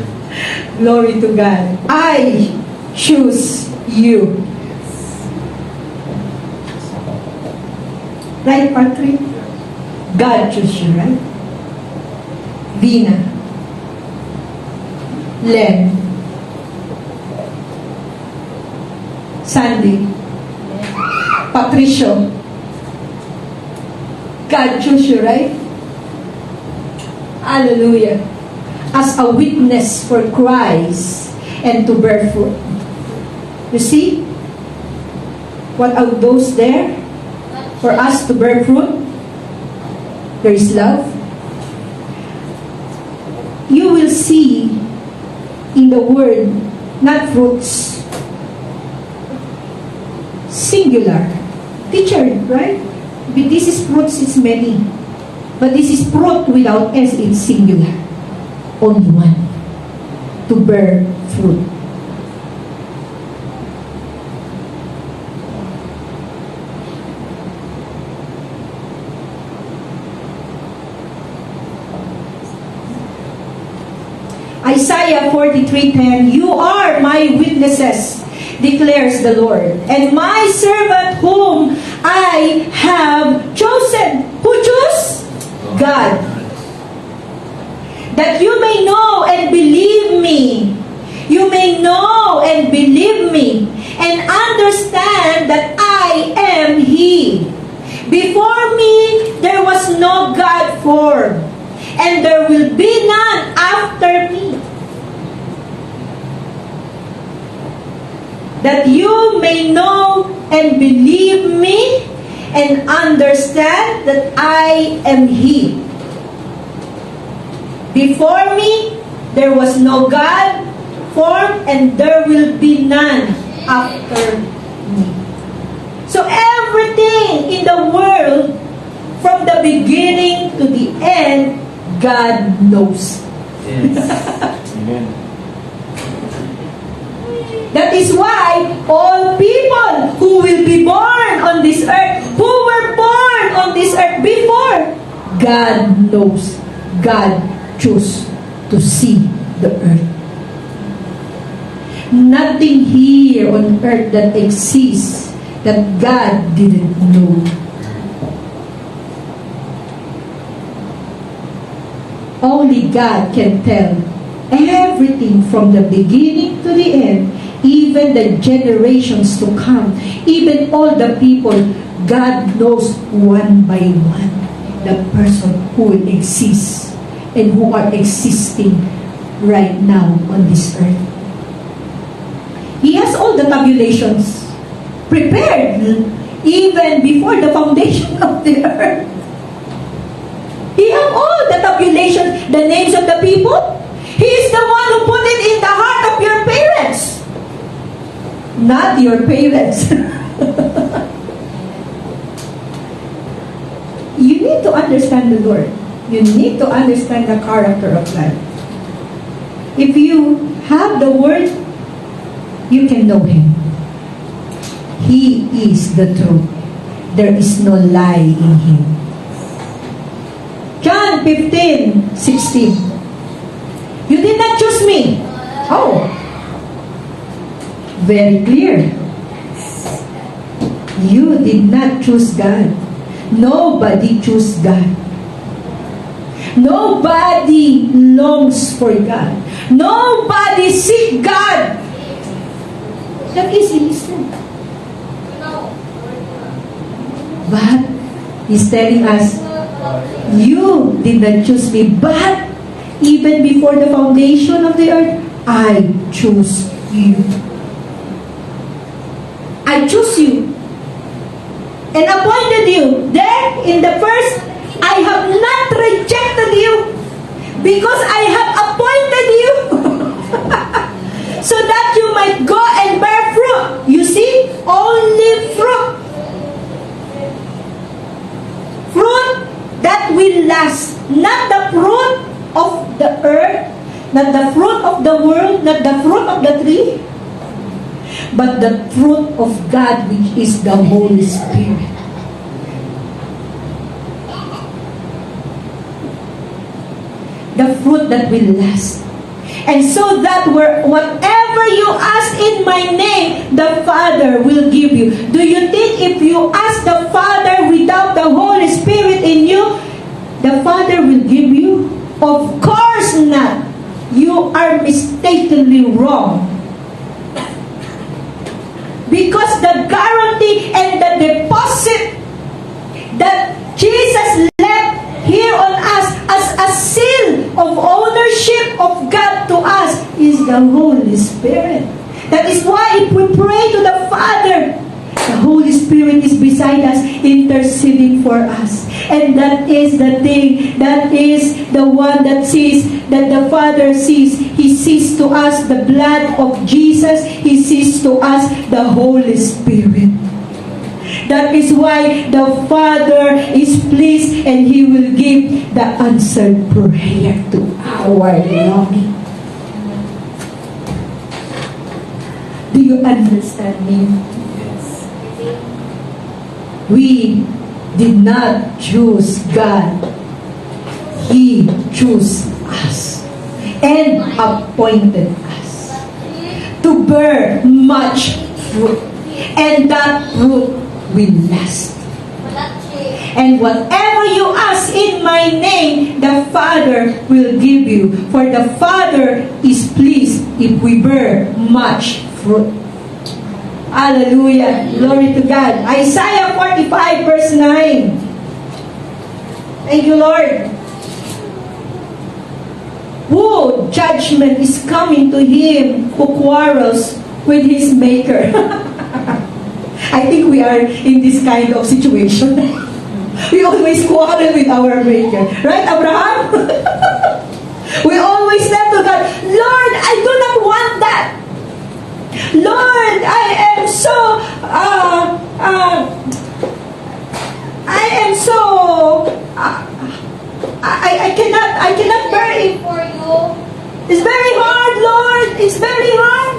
Glory to God. I choose you. Right, Patrick? God chose you, right? Vina. Len. Sandy. Patricio. God chose you, right? Hallelujah. As a witness for Christ and to bear fruit. You see? What are those there? For us to bear fruit? There is love. You will see in the word, not fruits. Singular. Teacher, right? But this is fruits, it's many. But this is fruit without S, it's singular. Only one. To bear fruit. Isaiah 43:10, you are my witnesses, declares the Lord, and my servant whom I have chosen. Who chose? God. That you may know and believe me. You may know and believe me and understand that I am He. Before me there was no God formed, and there will be none after me. That you may know and believe me and understand that I am He. Before me, there was no God formed, and there will be none after me. So everything in the world, from the beginning to the end, God knows. Yes. Amen. That is why all people who will be born on this earth, who were born on this earth before, God knows. God chose to see the earth. Nothing here on earth that exists that God didn't know. Only God can tell everything from the beginning to the end, even the generations to come, even all the people. God knows one by one the person who will exist and who are existing right now on this earth. He has all the tabulations prepared even before the foundation of the earth. He has all the tabulations, the names of the people. He is the one who put it in the heart of your parents, not your parents. You need to understand the Lord. You need to understand the character of life. If you have the Word, you can know Him. He is the truth. There is no lie in Him. John 15:16. You did not choose me. Oh. Very clear. You did not choose God. Nobody chose God. Nobody longs for God. Nobody seek God. That is innocent. But He's telling us, you did not choose me, but even before the foundation of the earth, I chose you. I chose you and appointed you. There in the first, I have not rejected you because I have appointed you so that you might go and bear fruit. You see, only fruit. Fruit that will last. Not the fruit of the earth, not the fruit of the world, not the fruit of the tree, but the fruit of God, which is the Holy Spirit. The fruit that will last. And so that whatever you ask in my name, the Father will give you. Do you think if you ask the Father without the Holy Spirit in you, the Father will give you? Of course not. You are mistakenly wrong. Because the guarantee and the deposit that Jesus left here on us as a seal of ownership of God to us is the Holy Spirit. That is why if we pray to the Father, the Holy Spirit is beside us, interceding for us. And that is the thing, that is the one that sees, that the Father sees. He sees to us the blood of Jesus. He sees to us the Holy Spirit. That is why the Father is pleased and He will give the answered prayer to our longing. Do you understand me? We did not choose God. He chose us and appointed us to bear much fruit. And that fruit will last. And whatever you ask in my name, the Father will give you. For the Father is pleased if we bear much fruit. Hallelujah. Glory to God. Isaiah 45 verse 9. Thank you, Lord. Who judgment is coming to him who quarrels with his maker. I think we are in this kind of situation. We always quarrel with our maker. Right, Abraham? We always say to God, Lord, I do not want that. Lord, I am so I cannot bear it. It's very hard, Lord. It's very hard.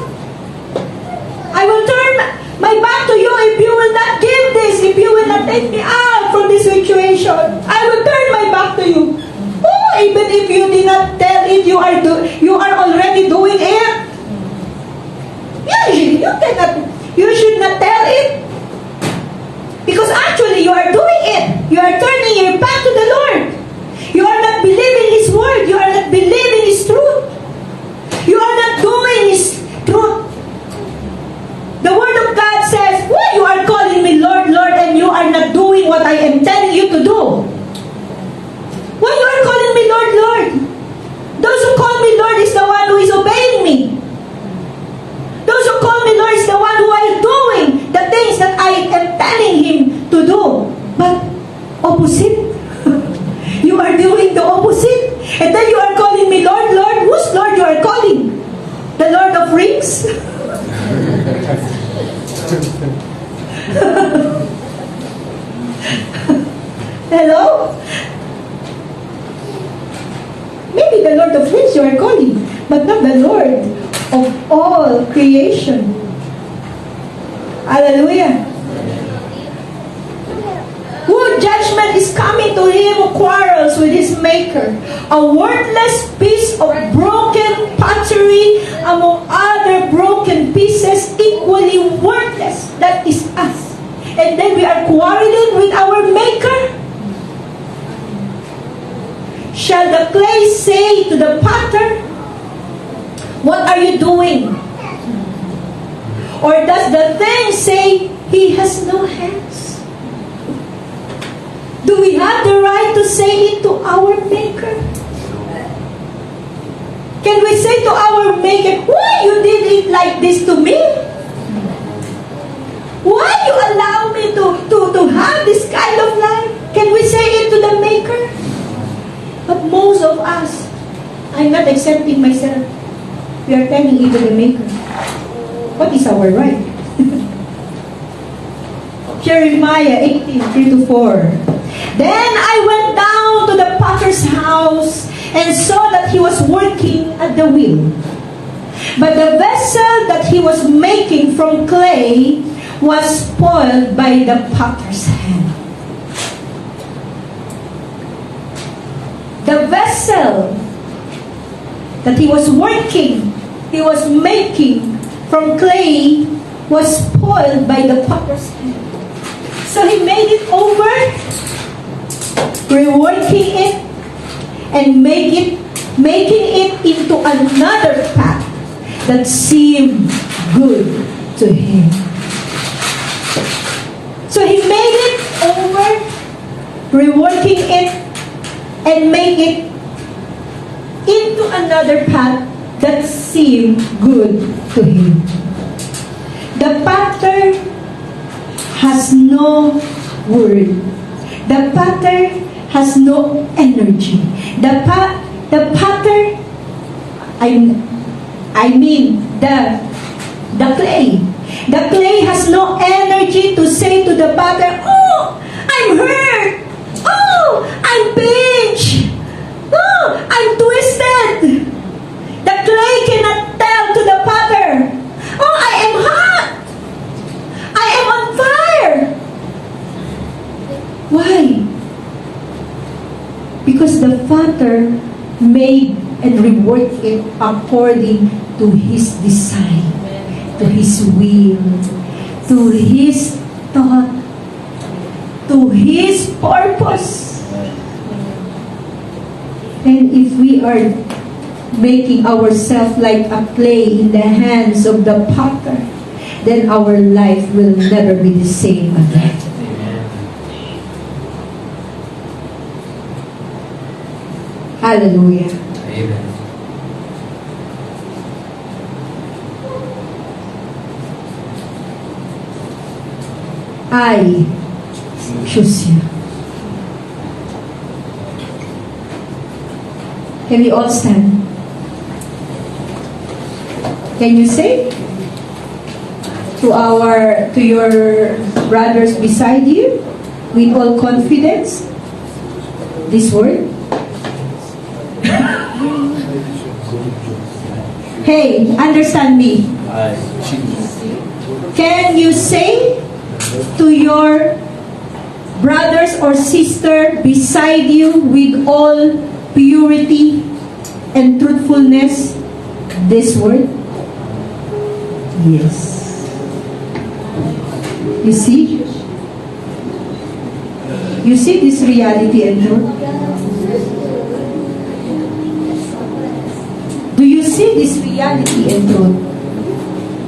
I will turn my back to you if you will not give this, if you will not take me out from this situation. I will turn my back to you. Oh, even if you did not tell it, you are already doing it. You should not tell it. Because actually you are doing it. You are turning your back to the Lord. You are not believing His word. You are not believing His truth. You are not doing His truth. The word of God says, why you are calling me Lord, Lord, and you are not doing what I am telling you to do? Why you are calling me Lord, Lord? Those who call me Lord is the one who is obeying me. Those who call me Lord is the one who are doing the things that I am telling him to do. But opposite. You are doing the opposite. And then you are calling me Lord, Lord. Whose Lord you are calling? The Lord of Rings? Hello? Maybe the Lord of Rings you are calling, but not the Lord of all creation. Hallelujah. Who judgment is coming to him who quarrels with his maker. A worthless piece of broken pottery among other broken pieces equally worthless. That is us. And then we are quarreling with our maker. Shall the clay say to the potter, what are you doing? Or does the thing say, he has no hands? Do we have the right to say it to our Maker? Can we say to our Maker, why you did it like this to me? Why you allow me to have this kind of life? Can we say it to the Maker? But most of us, I'm not accepting myself. We are telling it to the Maker. What is our right? Jeremiah 18:3-4. Then I went down to the potter's house and saw that he was working at the wheel. But the vessel that he was making from clay was spoiled by the potter's hand. The vessel that he was making from clay was spoiled by the potter's hand. So he made it over, reworking it, and making it into another path that seemed good to him. So he made it over, reworking it, and make it another path that seemed good to him. The potter has no word. The potter has no energy. The potter, I mean the clay. The clay has no energy to say to the potter, "Oh, I'm hurt. Oh, I'm pinched. Oh, I'm twisted." The clay cannot tell to the potter, "Oh, I am hot. I am on fire." Why? Because the Father made and reworked it according to His design, to His will, to His thought, to His purpose. And if we are making ourselves like a clay in the hands of the potter, then our life will never be the same again. Hallelujah. Amen. I choose you. Can we all stand? Can you say to your brothers beside you with all confidence this word? Hey, understand me. I choose. Can you say to your brothers or sister beside you with all purity and truthfulness this word? Yes. You see? You see this reality and truth? Do you see this reality and truth?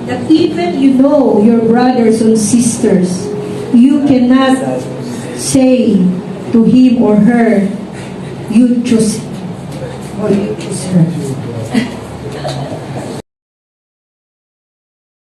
That even you know your brothers and sisters, you cannot say to him or her, "You choose him," or "You choose her."